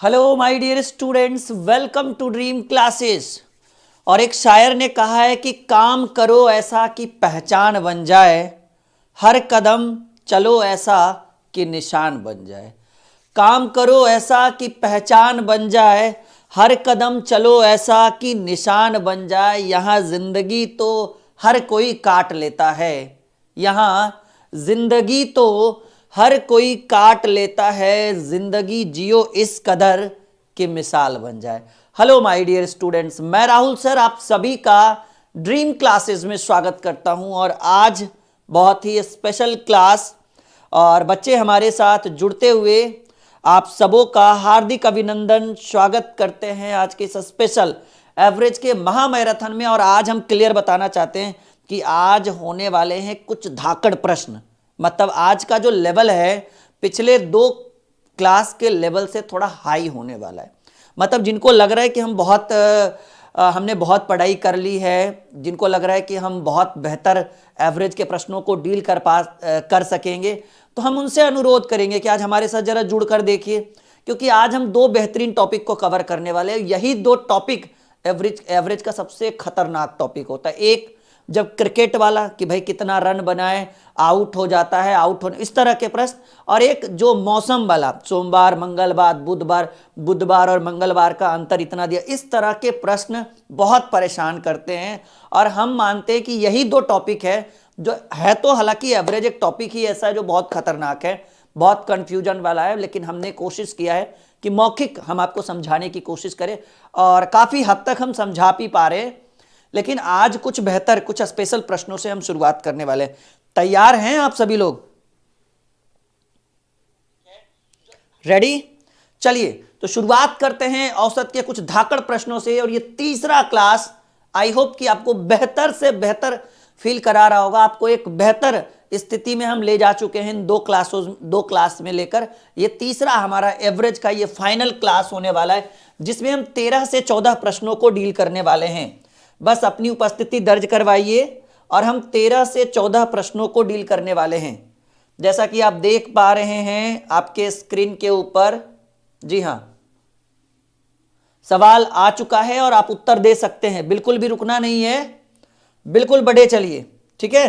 Hello my dear students, welcome to dream classes. और एक शायर ने कहा है कि काम करो ऐसा कि पहचान बन जाए, हर कदम चलो ऐसा कि निशान बन जाए। काम करो ऐसा कि पहचान बन जाए, हर कदम चलो ऐसा कि निशान बन जाए। यहाँ जिंदगी तो हर कोई काट लेता है, यहाँ जिंदगी तो हर कोई काट लेता है, जिंदगी जियो इस कदर कि मिसाल बन जाए। हेलो माय डियर स्टूडेंट्स, मैं राहुल सर आप सभी का ड्रीम क्लासेस में स्वागत करता हूं। और आज बहुत ही स्पेशल क्लास और बच्चे हमारे साथ जुड़ते हुए आप सबों का हार्दिक अभिनंदन स्वागत करते हैं आज के इस स्पेशल एवरेज के महामैराथन में। और आज हम क्लियर बताना चाहते हैं कि आज होने वाले हैं कुछ धाकड़ प्रश्न। मतलब आज का जो लेवल है पिछले दो क्लास के लेवल से थोड़ा हाई होने वाला है। मतलब जिनको लग रहा है कि हमने बहुत पढ़ाई कर ली है, जिनको लग रहा है कि हम बहुत बेहतर एवरेज के प्रश्नों को डील कर सकेंगे, तो हम उनसे अनुरोध करेंगे कि आज हमारे साथ जरा जुड़ कर देखिए, क्योंकि आज हम दो बेहतरीन टॉपिक को कवर करने वाले हैं। यही दो टॉपिक एवरेज का सबसे खतरनाक टॉपिक होता है। एक जब क्रिकेट वाला कि भाई कितना रन बनाए, आउट हो जाता है, आउट होने इस तरह के प्रश्न, और एक जो मौसम वाला सोमवार मंगलवार बुधवार और मंगलवार का अंतर इतना दिया, इस तरह के प्रश्न बहुत परेशान करते हैं। और हम मानते हैं कि यही दो टॉपिक है जो है, तो हालांकि एवरेज एक टॉपिक ही ऐसा है जो बहुत खतरनाक है, बहुत कंफ्यूजन वाला है, लेकिन हमने कोशिश किया है कि मौखिक हम आपको समझाने की कोशिश करें और काफी हद तक हम समझा भी पा रहे हैं। लेकिन आज कुछ बेहतर कुछ स्पेशल प्रश्नों से हम शुरुआत करने वाले हैं। तैयार हैं आप सभी लोग? रेडी? चलिए तो शुरुआत करते हैं औसत के कुछ धाकड़ प्रश्नों से। और ये तीसरा क्लास आई होप कि आपको बेहतर से बेहतर फील करा रहा होगा, आपको एक बेहतर स्थिति में हम ले जा चुके हैं इन दो क्लास में लेकर। ये तीसरा हमारा एवरेज का ये फाइनल क्लास होने वाला है, जिसमें हम 13 से 14 प्रश्नों को डील करने वाले हैं। बस अपनी उपस्थिति दर्ज करवाइए और हम 13 से 14 प्रश्नों को डील करने वाले हैं। जैसा कि आप देख पा रहे हैं आपके स्क्रीन के ऊपर, जी हां, सवाल आ चुका है और आप उत्तर दे सकते हैं, बिल्कुल भी रुकना नहीं है, बिल्कुल बढ़े चलिए, ठीक है।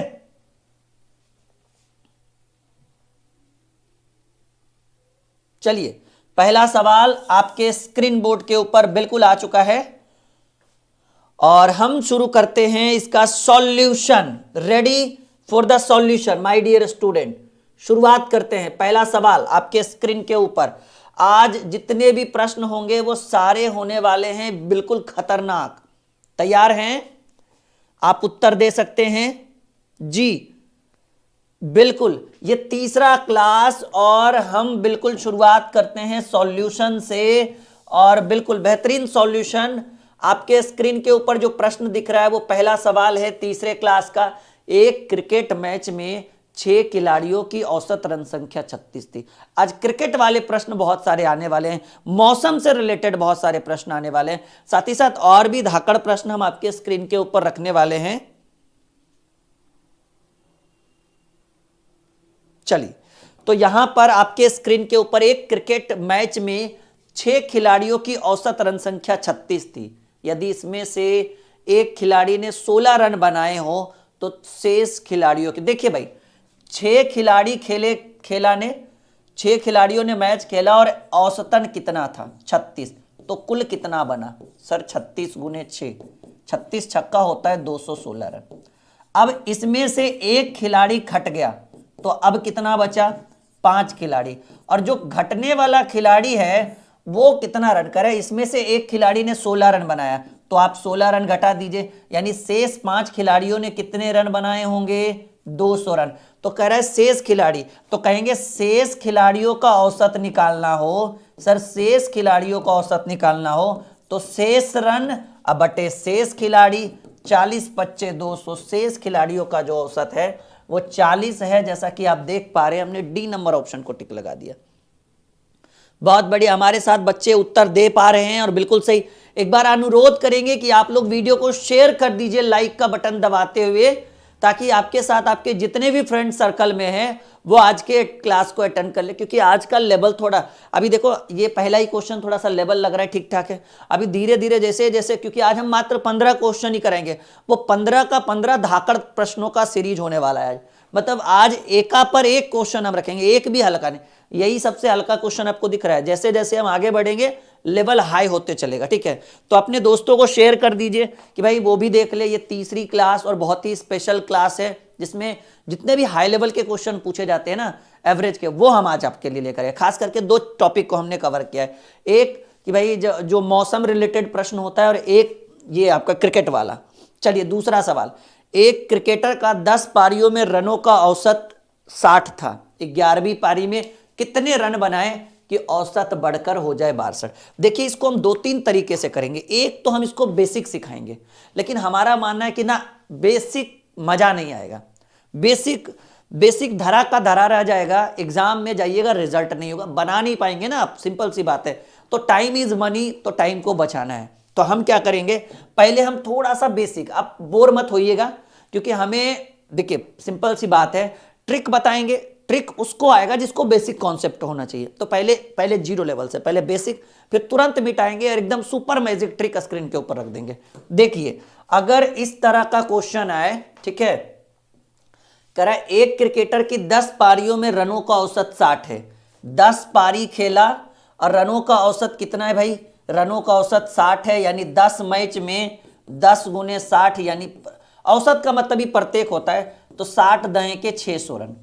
चलिए पहला सवाल आपके स्क्रीन बोर्ड के ऊपर बिल्कुल आ चुका है और हम शुरू करते हैं इसका solution. Ready for the solution my dear student, शुरुआत करते हैं। पहला सवाल आपके स्क्रीन के ऊपर। आज जितने भी प्रश्न होंगे वो सारे होने वाले हैं बिल्कुल खतरनाक। तैयार हैं? आप उत्तर दे सकते हैं जी बिल्कुल। ये तीसरा क्लास और हम बिल्कुल शुरुआत करते हैं सॉल्यूशन से, और बिल्कुल बेहतरीन सॉल्यूशन। आपके स्क्रीन के ऊपर जो प्रश्न दिख रहा है वो पहला सवाल है तीसरे क्लास का। एक क्रिकेट मैच में 6 खिलाड़ियों की औसत रन संख्या 36 थी। आज क्रिकेट वाले प्रश्न बहुत सारे आने वाले हैं, मौसम से रिलेटेड बहुत सारे प्रश्न आने वाले हैं, साथ ही साथ और भी धाकड़ प्रश्न हम आपके स्क्रीन के ऊपर रखने वाले हैं। चलिए तो यहां पर आपके स्क्रीन के ऊपर एक क्रिकेट मैच में 6 खिलाड़ियों की औसत रन संख्या 36 थी। यदि इसमें से एक खिलाड़ी ने 16 रन बनाए हो तो शेष खिलाड़ियों के, देखिए भाई 6 खिलाड़ियों ने मैच खेला और औसतन कितना था 36, तो कुल कितना बना सर? 36 गुने 6, 36 छक्का होता है 216 रन। अब इसमें से एक खिलाड़ी घट गया तो अब कितना बचा? 5 खिलाड़ी। और जो घटने वाला खिलाड़ी है वो कितना रन करे? इसमें से एक खिलाड़ी ने 16 रन बनाया तो आप 16 रन घटा दीजिए, यानी शेष 5 खिलाड़ियों ने कितने रन बनाए होंगे? 200 रन। तो कह रहा है शेष खिलाड़ी, तो कहेंगे शेष खिलाड़ियों का औसत निकालना हो सर, शेष खिलाड़ियों का औसत निकालना हो तो शेष रन अब बटे शेष खिलाड़ी, 40 25 200। शेष खिलाड़ियों का जो औसत है वो 40 है, जैसा कि आप देख पा रहे हैं। हमने डी नंबर ऑप्शन को टिक लगा दिया। बहुत बढ़िया, हमारे साथ बच्चे उत्तर दे पा रहे हैं और बिल्कुल सही। एक बार अनुरोध करेंगे कि आप लोग वीडियो को शेयर कर दीजिए लाइक का बटन दबाते हुए, ताकि आपके साथ आपके जितने भी फ्रेंड सर्कल में हैं वो आज के क्लास को अटेंड कर ले, क्योंकि आज का लेवल थोड़ा, अभी देखो ये पहला ही क्वेश्चन थोड़ा सा लेवल लग रहा है ठीक ठाक है, अभी धीरे धीरे जैसे जैसे, क्योंकि आज हम मात्र 15 क्वेश्चन ही करेंगे, वो 15 का 15 धाकड़ प्रश्नों का सीरीज होने वाला है आज। मतलब आज एका पर एक क्वेश्चन हम रखेंगे, एक भी हल्का नहीं, यही सबसे हल्का क्वेश्चन आपको दिख रहा है। जैसे जैसे हम आगे बढ़ेंगे लेवल हाई होते चलेगा, ठीक है। तो अपने दोस्तों को शेयर कर दीजिए कि भाई वो भी देख ले, ये तीसरी क्लास और बहुत ही स्पेशल क्लास है जिसमें जितने भी हाई लेवल के क्वेश्चन पूछे जाते हैं ना एवरेज के, वो हम आज आपके लिए लेकर आए। खास करके 2 टॉपिक को हमने कवर किया है, एक कि भाई जो मौसम रिलेटेड प्रश्न होता है और एक ये आपका क्रिकेट वाला। चलिए दूसरा सवाल, एक क्रिकेटर का 10 पारियों में रनों का औसत 60 था, 11वीं पारी में कितने रन बनाए कि औसत बढ़कर हो जाए 62। देखिए इसको हम 2-3 तरीके से करेंगे। एक तो हम इसको बेसिक सिखाएंगे, लेकिन हमारा मानना है कि ना बेसिक मजा नहीं आएगा, बेसिक धरा का धरा रह जाएगा, एग्जाम में जाइएगा रिजल्ट नहीं होगा, बना नहीं पाएंगे ना आप, सिंपल सी बात है। तो टाइम इज मनी, तो टाइम को बचाना है। तो हम क्या करेंगे, पहले हम थोड़ा सा बेसिक, आप बोर मत होइएगा, क्योंकि हमें देखिए सिंपल सी बात है, ट्रिक बताएंगे, ट्रिक उसको आएगा जिसको बेसिक कॉन्सेप्ट होना चाहिए। तो पहले 0 लेवल से पहले बेसिक, फिर तुरंत मिटाएंगे और एकदम सुपर मैजिक ट्रिक स्क्रीन के ऊपर रख देंगे। देखिए अगर इस तरह का क्वेश्चन आए, ठीक है, कह रहा है एक क्रिकेटर की 10 पारियों में रनों का औसत 60 है, 10 पारी खेला और रनों का औसत कितना है भाई, रनों का औसत 60 है, यानी 10 मैच में 10 गुने 60, यानी औसत का मतलब ही प्रत्येक होता है, तो 60 दहे के 600 रन।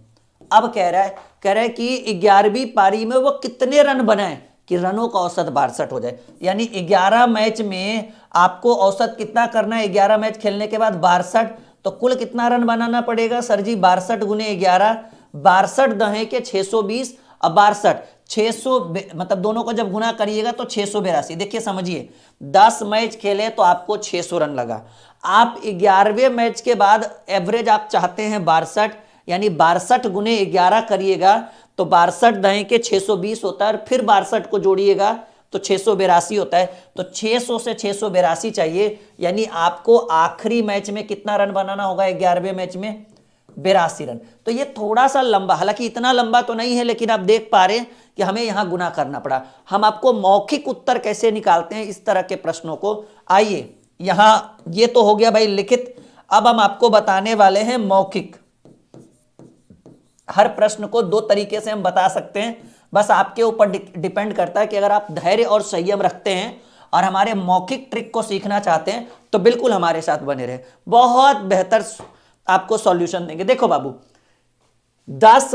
अब कह रहा है कि 11वीं पारी में वो कितने रन बनाए कि रनों का औसत 62 हो जाए, यानी 11 मैच में आपको औसत कितना करना है, 11 मैच खेलने के बाद 62, तो कुल कितना रन बनाना पड़ेगा सर जी, 62 गुने 11, 62 दहे के 620, अब 62 600 मतलब दोनों को जब गुना करिएगा तो 682। देखिए समझिए 10 मैच खेले तो आपको 600 रन लगा, आप 11वें मैच के बाद एवरेज आप चाहते हैं 62, यानी 62 गुने 11 करिएगा तो 62 दहे के 620 होता है, और फिर 62 को जोड़िएगा तो 682 होता है। तो 600 से 682 चाहिए, यानी आपको आखिरी मैच में कितना रन बनाना होगा, 11वें मैच में 82 रन। तो ये थोड़ा सा लंबा, हालांकि इतना लंबा तो नहीं है, लेकिन आप देख पा रहे हैं कि हमें यहां गुना करना पड़ा। हम आपको मौखिक उत्तर कैसे निकालते हैं इस तरह के प्रश्नों को, आइए यहां ये तो हो गया भाई लिखित, अब हम आपको बताने वाले हैं मौखिक। हर प्रश्न को 2 तरीके से हम बता सकते हैं, बस आपके ऊपर डिपेंड करता है कि अगर आप धैर्य और संयम रखते हैं और हमारे मौखिक ट्रिक को सीखना चाहते हैं तो बिल्कुल हमारे साथ बने रहे, बहुत बेहतर आपको सॉल्यूशन देंगे। देखो बाबू 10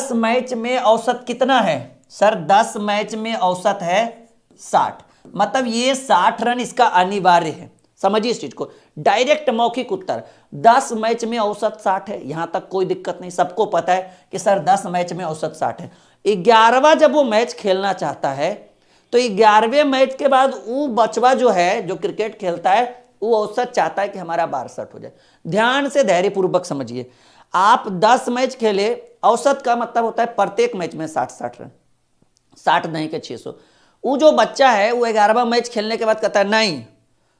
मैच में औसत कितना है सर, 10 मैच में औसत है 60, मतलब ये 60 रन इसका अनिवार्य है। समझिए इस चीज को, डायरेक्ट मौखिक उत्तर, 10 मैच में औसत 60 है, यहां तक कोई दिक्कत नहीं, सबको पता है कि सर 10 मैच में औसत 60 है। 11वां जब वो मैच खेलना चाहता है तो 11वें मैच के बाद वो बचवा जो है जो क्रिकेट खेलता है वो औसत चाहता है कि हमारा 62 हो जाए। ध्यान से धैर्यपूर्वक समझिए, आप 10 मैच खेले, औसत का मतलब होता है प्रत्येक मैच में 60 रन, 60 नहीं के 600। वो जो बच्चा है वो 11वां मैच खेलने के बाद कहता है नहीं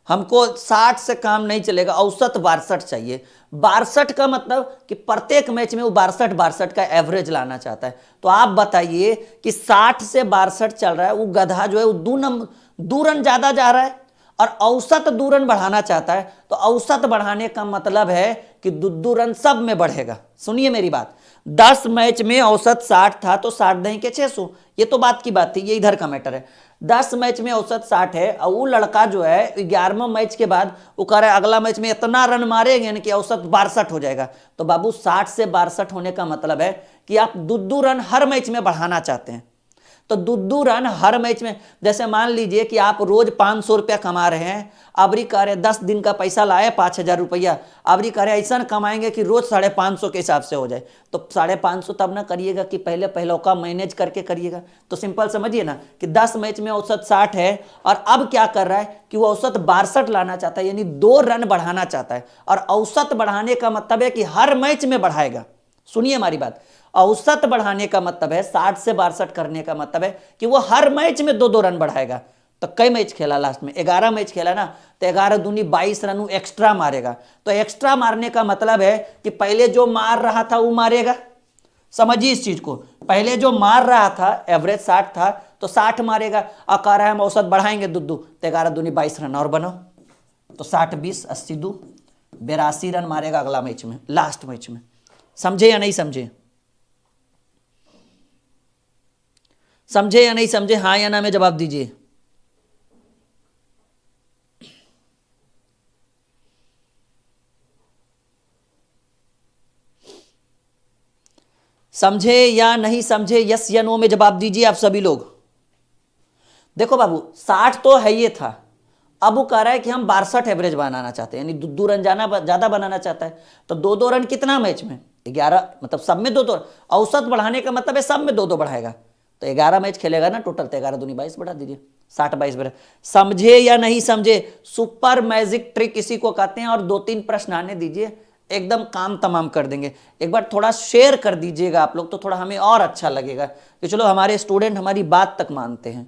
हमको 60 से काम नहीं चलेगा, औसत 62 चाहिए। 62 का मतलब कि प्रत्येक मैच में वो 62 का एवरेज लाना चाहता है। तो आप बताइए कि 60 से 62 चल रहा है, वो गधा जो है वो 2 रन ज्यादा जा रहा है और औसत 2 रन बढ़ाना चाहता है। तो औसत बढ़ाने का मतलब है कि 2 रन सब में बढ़ेगा। सुनिए मेरी बात, 10 मैच में औसत 60 था तो 60 नहीं के 600, ये तो बात की बात थी, ये इधर का मैटर है। 10 मैच में औसत 60 है और वो लड़का जो है 11वें मैच के बाद वो कह रहा है अगला मैच में इतना रन मारेंगे यानी कि औसत 62 हो जाएगा। तो बाबू 60 से 62 होने का मतलब है कि आप 2 रन हर मैच में बढ़ाना चाहते हैं। तो 2 रन हर मैच में, जैसे मान लीजिए कि आप रोज 500 रुपया कमा रहे हैं, अबरी कह रहे 10 दिन का पैसा लाए 5000 रुपया, अबरी कह रहे ऐसा कमाएंगे कि रोज 550 के हिसाब से हो जाए। तो 550 तब ना करिएगा कि पहले का मैनेज करके करिएगा। तो सिंपल समझिए ना कि 10 मैच में औसत 60 है और अब क्या कर रहा है कि वो औसत 62 लाना चाहता है, यानी 2 रन बढ़ाना चाहता है। और औसत बढ़ाने का मतलब है कि हर मैच में बढ़ाएगा। सुनिए हमारी बात, औसत बढ़ाने का मतलब है 60 से 62 करने का मतलब है कि वो हर मैच में 2 रन बढ़ाएगा। तो कई मैच खेला लास्ट में, 11 मैच खेला ना, तो 11 दूनी 22 रन एक्स्ट्रा मारेगा। तो एक्स्ट्रा मारने का मतलब है कि पहले जो मार रहा था वो मारेगा। समझिए इस चीज को, पहले जो मार रहा था एवरेज 60 था तो 60 मारेगा। और कह रहा है हम औसत बढ़ाएंगे दुद्दू, तो 11 दूनी 22 रन और बनाओ, तो 60 20 80 दो 82 रन मारेगा अगला मैच में, लास्ट मैच में। समझे या नहीं समझे? समझे या नहीं समझे? हाँ या ना में जवाब दीजिए। समझे या नहीं समझे? यस या नो में जवाब दीजिए आप सभी लोग। देखो बाबू 60 तो है ये था, अब वो कह रहा है कि हम 62 एवरेज बनाना चाहते हैं, यानी दो रन ज्यादा बनाना चाहता है। तो 2-2 रन कितना मैच में? 11, मतलब सब में 2-2। औसत बढ़ाने का मतलब है सब में 2-2 बढ़ाएगा, तो 11 मैच खेलेगा ना टोटल, तो 11 दूनी 22 बढ़ा दीजिए, 60 22 बढ़ा। समझे या नहीं समझे? सुपर मैजिक ट्रिक इसी को कहते हैं। और 2-3 प्रश्न आने दीजिए, एकदम काम तमाम कर देंगे। एक बार थोड़ा शेयर कर दीजिएगा आप लोग, तो थोड़ा हमें और अच्छा लगेगा कि चलो हमारे स्टूडेंट हमारी बात तक मानते हैं।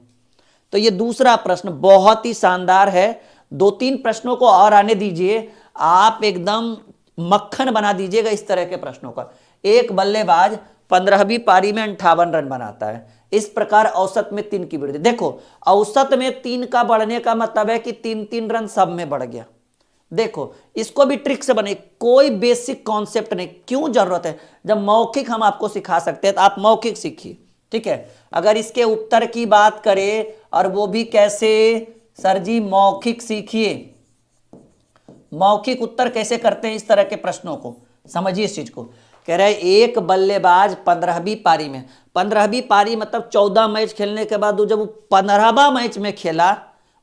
तो ये दूसरा प्रश्न बहुत ही शानदार है, 2-3 प्रश्नों को और आने दीजिए, आप एकदम मक्खन बना दीजिएगा इस तरह के प्रश्नों का। एक बल्लेबाज 15वीं पारी में 58 रन बनाता है, इस प्रकार औसत में 3 की वृद्धि। देखो औसत में 3 का बढ़ने का मतलब है कि 3-3 रन सब में बढ़ गया। देखो इसको भी ट्रिक से बने, कोई बेसिक कॉन्सेप्ट नहीं, क्यों जरूरत है? जब मौखिक हम आपको सिखा सकते हैं तो आप मौखिक सीखिए, ठीक है। अगर इसके उत्तर की बात करें, और वो भी कैसे सर जी? मौखिक सीखिए, मौखिक उत्तर कैसे करते हैं इस तरह के प्रश्नों को, समझिए इस चीज को। कह रहे हैं एक बल्लेबाज 15वीं पारी में, 15वीं पारी मतलब 14 मैच खेलने के बाद जब वो 15वां मैच में खेला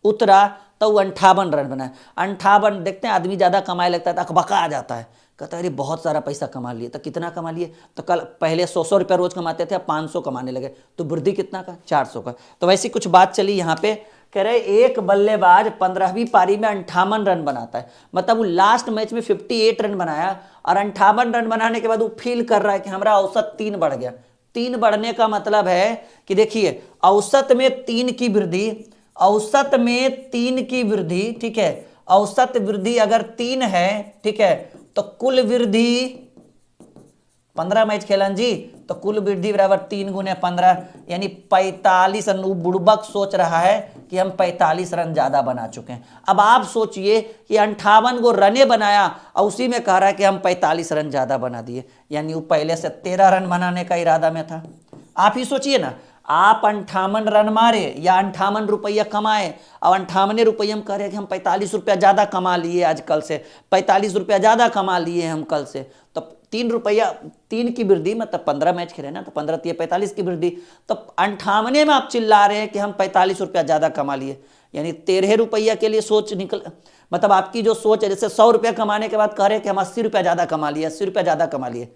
उतरा तो वो 58 रन बनाए। 58, देखते हैं आदमी ज्यादा कमाए लगता है तो अकबका आ जाता है, कहता है अरे बहुत सारा पैसा कमा लिए। तो कितना कमा लिए? तो कल पहले 100 रुपया रोज कमाते थे, अब 500 कमाने लगे, तो वृद्धि कितना का? 400 का। तो वैसी कुछ बात चली यहाँ पे। कह रहे एक बल्लेबाज 15वीं पारी में 58 रन बनाता है, मतलब वो लास्ट मैच में 58 रन बनाया, और 58 रन बनाने के बाद वो फील कर रहा है कि हमारा औसत 3 बढ़ गया। 3 बढ़ने का मतलब है कि देखिए औसत में 3 की वृद्धि, औसत में 3 की वृद्धि, ठीक है। औसत वृद्धि अगर 3 है, ठीक है, तो कुल वृद्धि 15 मैच खेलन जी, तो कुल वृद्धि बराबर 3 गुने 15, यानी 45 रन। बुड़बक सोच रहा है कि हम 45 रन ज्यादा बना चुके हैं। अब आप सोचिए कि 58 को रने बनाया और उसी में कह रहा है कि हम 45 रन ज्यादा बना दिए, यानी वो पहले से 13 रन बनाने का इरादा में था। आप ही सोचिए ना, आप 58 रन मारे या 58 रुपया कमाए, और 58 रुपये हम कह रहे हैं कि हम 45 रुपया ज्यादा कमा लिए आज कल से, 45 रुपया ज्यादा कमा लिए हम कल से। तो 3 रुपया, 3 की वृद्धि मतलब 15 मैच खेले ना, तो 15 3 45 की वृद्धि। तो 58 में आप चिल्ला रहे हैं कि हम 45 रुपया ज्यादा कमा लिए, यानी 13 रुपया के लिए सोच निकल, मतलब आपकी जो सोच है, जैसे 100 रुपया कमाने के बाद कह रहे हैं कि हम 80 रुपया ज्यादा कमा लिए, 80 रुपया ज्यादा कमा लिए,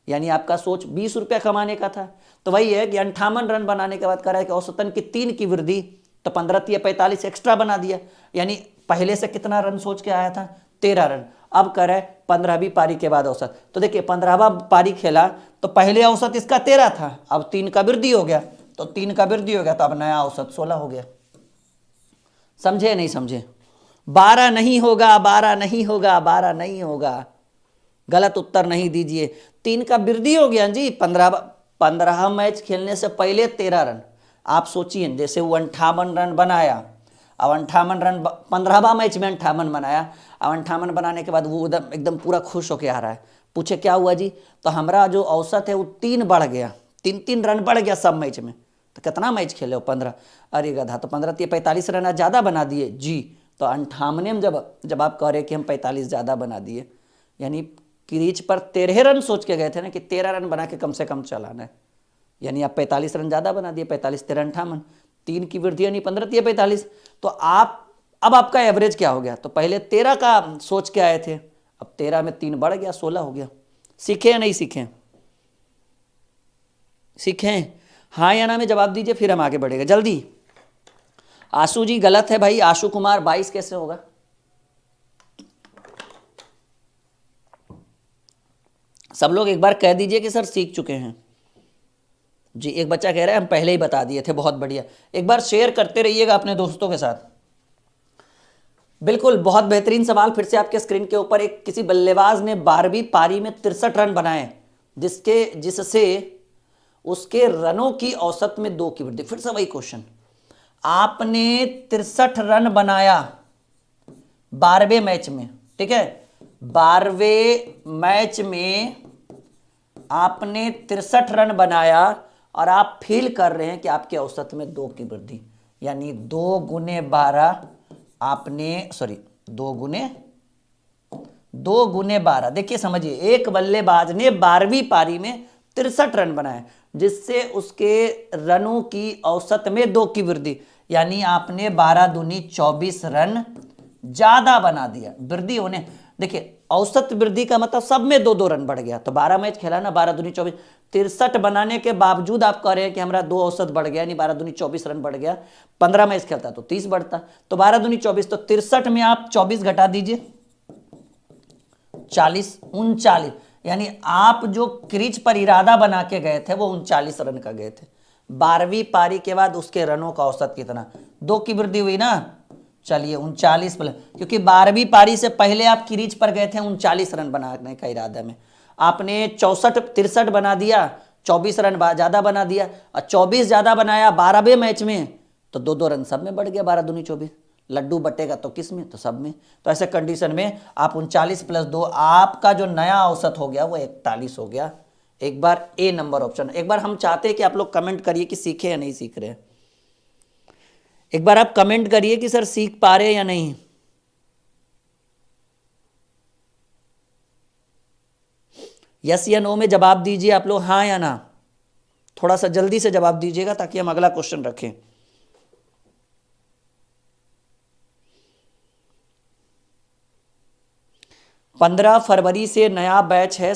यानी आपका सोच 20 रुपया कमाने का था। तो वही है कि 58 रन बनाने के बाद कह रहा है कि औसतन की 3 की वृद्धि, तो 15 3 45 एक्स्ट्रा बना दिया, यानी पहले से कितना रन सोच के आया था? 13 रन। अब कह रहा है 15वीं पारी के बाद औसत, तो देखिए 15वां पारी खेला तो पहले औसत इसका 13 था, अब 3 का वृद्धि हो गया, तो 3 का वृद्धि हो गया, तो अब नया औसत 16 हो गया। समझे नहीं समझे? 12 नहीं होगा, 12 नहीं होगा, 12 नहीं होगा, गलत उत्तर नहीं दीजिए। 3 का वृद्धि हो गया जी, 15 मैच खेलने से पहले 13 रन। आप सोचिए जैसे वो 58 रन बनाया, अब 58 रन 15वां मैच में 58 बनाया, अब 58 बनाने के बाद वो एकदम पूरा खुश होके आ रहा है, पूछे क्या हुआ जी? तो हमारा जो औसत है वो 3 बढ़ गया, 3-3 रन बढ़ गया सब मैच में। तो कितना मैच खेले हो? 15। अरे गधा, तो 15 3 45 रन ज़्यादा बना दिए जी। तो 58 में जब आप कह रहे कि हम 45 ज़्यादा बना दिए, यानी क्रीज पर 13 रन सोच के गए थे ना कि 13 रन बना के कम से कम चलाना है, यानी आप 45 रन ज्यादा बना दिए, 45 13 58, 3 की वृद्धि यानी 15 3 45। तो आप अब आपका एवरेज क्या हो गया? तो पहले 13 का सोच के आए थे, अब 13 में 3 बढ़ गया, 16 हो गया। सीखे या नहीं सीखे? सीखें? हाँ या ना में जवाब दीजिए, फिर हम आगे बढ़ेंगे जल्दी। आशु जी गलत है भाई, आशु कुमार 22 कैसे होगा? सब लोग एक बार कह दीजिए कि सर सीख चुके हैं। जी, एक बच्चा कह रहा है हम पहले ही बता दिए थे, बहुत बढ़िया। एक बार शेयर करते रहिएगा अपने दोस्तों के साथ। बिल्कुल, बहुत बेहतरीन सवाल फिर से आपके स्क्रीन के ऊपर। एक किसी बल्लेबाज ने 12वीं पारी में 63 रन बनाए, जिससे उसके रनों की औसत में 2 की वृद्धि। फिर से वही क्वेश्चन, आपने 63 रन बनाया 12वें मैच में, ठीक है, 12वें मैच में आपने 63 रन बनाया और आप फील कर रहे हैं कि आपके औसत में 2 की वृद्धि, यानी 2 गुने 12 आपने, सॉरी 2 गुने 12। देखिए समझिए, एक बल्लेबाज ने 12वीं पारी में 63 रन बनाए, जिससे उसके रनों की औसत में 2 की वृद्धि, यानी आपने 12 दूनी 24 रन ज्यादा बना दिया। वृद्धि होने, देखिए औसत वृद्धि का मतलब सब में 2-2 रन बढ़ गया। तो 12 मैच खेला ना, 12 दूनी 24, 63 बनाने के बावजूद आप कह रहे हैं कि हमारा 2 औसत बढ़ गया, यानी 12 दूनी 24 रन बढ़ गया। 15 मैच खेलता तो 30 बढ़ता, तो 12 दूनी 24, तो 63 में आप 24 घटा दीजिए, 40, 39, यानी आप जो क्रीज पर इरादा बना के गए थे वो 39 रन का गए थे। 12वीं पारी के बाद उसके रनों का औसत कितना, 2 की वृद्धि हुई ना। चलिए 39 प्लस, क्योंकि 12वीं पारी से पहले आप क्रीज पर गए थे 39 रन बनाने का इरादा में, आपने 63 बना दिया, 24 रन ज्यादा बना दिया, और 24 ज्यादा बनाया 12वें मैच में, तो 2-2 रन सब में बढ़ गया। 12 दूनी 24, लड्डू बटेगा तो किस में, तो सब में। तो ऐसे कंडीशन में आप 39 + 2, आपका जो नया औसत हो गया वो 41 हो गया। एक बार ए नंबर ऑप्शन। एक बार हम चाहते हैं कि आप लोग कमेंट करिए कि सीखे या नहीं सीख रहे। एक बार आप कमेंट करिए कि सर सीख पा रहे या नहीं। यस या नो में जवाब दीजिए आप लोग, हाँ या ना। थोड़ा सा जल्दी से जवाब दीजिएगा ताकि हम अगला क्वेश्चन रखें। पंद्रह फरवरी से नया बैच है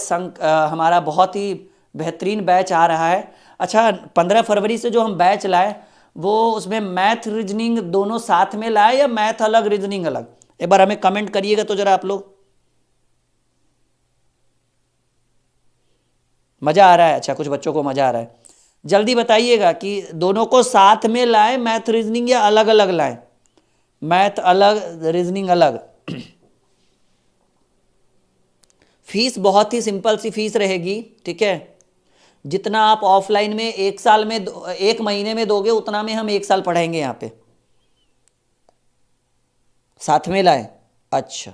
हमारा बहुत ही बेहतरीन बैच आ रहा है। अच्छा, 15 फरवरी से जो हम बैच लाए वो उसमें मैथ रीजनिंग दोनों साथ में लाए या मैथ अलग रीजनिंग अलग, एक बार हमें कमेंट करिएगा तो जरा आप लोग। मजा आ रहा है? अच्छा, कुछ बच्चों को मजा आ रहा है। जल्दी बताइएगा कि दोनों को साथ में लाए मैथ रीजनिंग या अलग अलग लाए, मैथ अलग रीजनिंग अलग। फीस बहुत ही सिंपल सी फीस रहेगी, ठीक है। जितना आप ऑफलाइन में 1 साल में 1 महीने में दोगे उतना में हम 1 साल पढ़ाएंगे यहाँ पे। साथ में लाए, अच्छा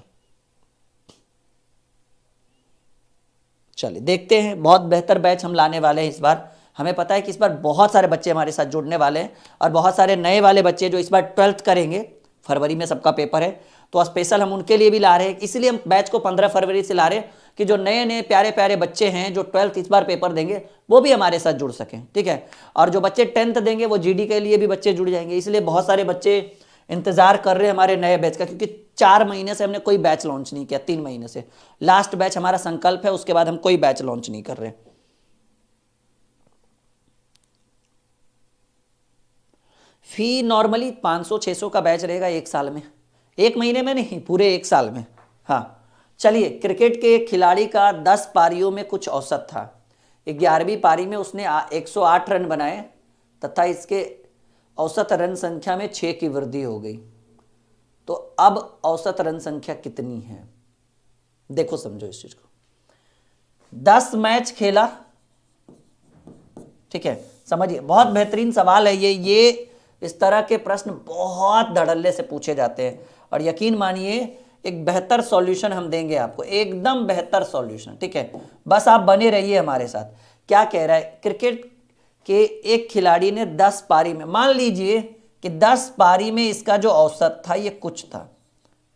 चलिए देखते हैं। बहुत बेहतर बैच हम लाने वाले हैं इस बार। हमें पता है कि इस बार बहुत सारे बच्चे हमारे साथ जुड़ने वाले हैं और बहुत सारे नए वाले बच्चे जो इस बार 12th करेंगे, फरवरी में सबका पेपर है, तो स्पेशल हम उनके लिए भी ला रहे हैं। इसीलिए हम बैच को 15 फरवरी से ला रहे हैं कि जो नए नए प्यारे प्यारे बच्चे हैं जो 12th इस बार पेपर देंगे वो भी हमारे साथ जुड़ सकें, ठीक है। और जो बच्चे 10th देंगे वो जीडी के लिए भी बच्चे जुड़ जाएंगे। इसलिए बहुत सारे बच्चे इंतजार कर रहे हैं हमारे नए बैच का, क्योंकि 4 महीने से हमने कोई बैच लॉन्च नहीं किया, 3 महीने से। लास्ट बैच हमारा संकल्प है, उसके बाद हम कोई बैच लॉन्च नहीं कर रहे। फी नॉर्मली 500-600 का बैच रहेगा 1 साल में, 1 महीने में नहीं, पूरे 1 साल में। हाँ चलिए, क्रिकेट के एक खिलाड़ी का 10 पारियों में कुछ औसत था। 11वीं पारी में उसने 108 रन बनाए तथा इसके औसत रन संख्या में 6 की वृद्धि हो गई। तो अब औसत रन संख्या कितनी है? देखो समझो इस चीज को। 10 मैच खेला, ठीक है, समझिए बहुत बेहतरीन सवाल है ये इस तरह के प्रश्न बहुत धड़ल्ले से पूछे जाते हैं और यकीन मानिए एक बेहतर सॉल्यूशन हम देंगे आपको, एकदम बेहतर सॉल्यूशन, ठीक है। बस आप बने रहिए हमारे साथ। क्या कह रहा है, क्रिकेट के एक खिलाड़ी ने 10 पारी में, मान लीजिए कि 10 पारी में इसका जो औसत था ये कुछ था,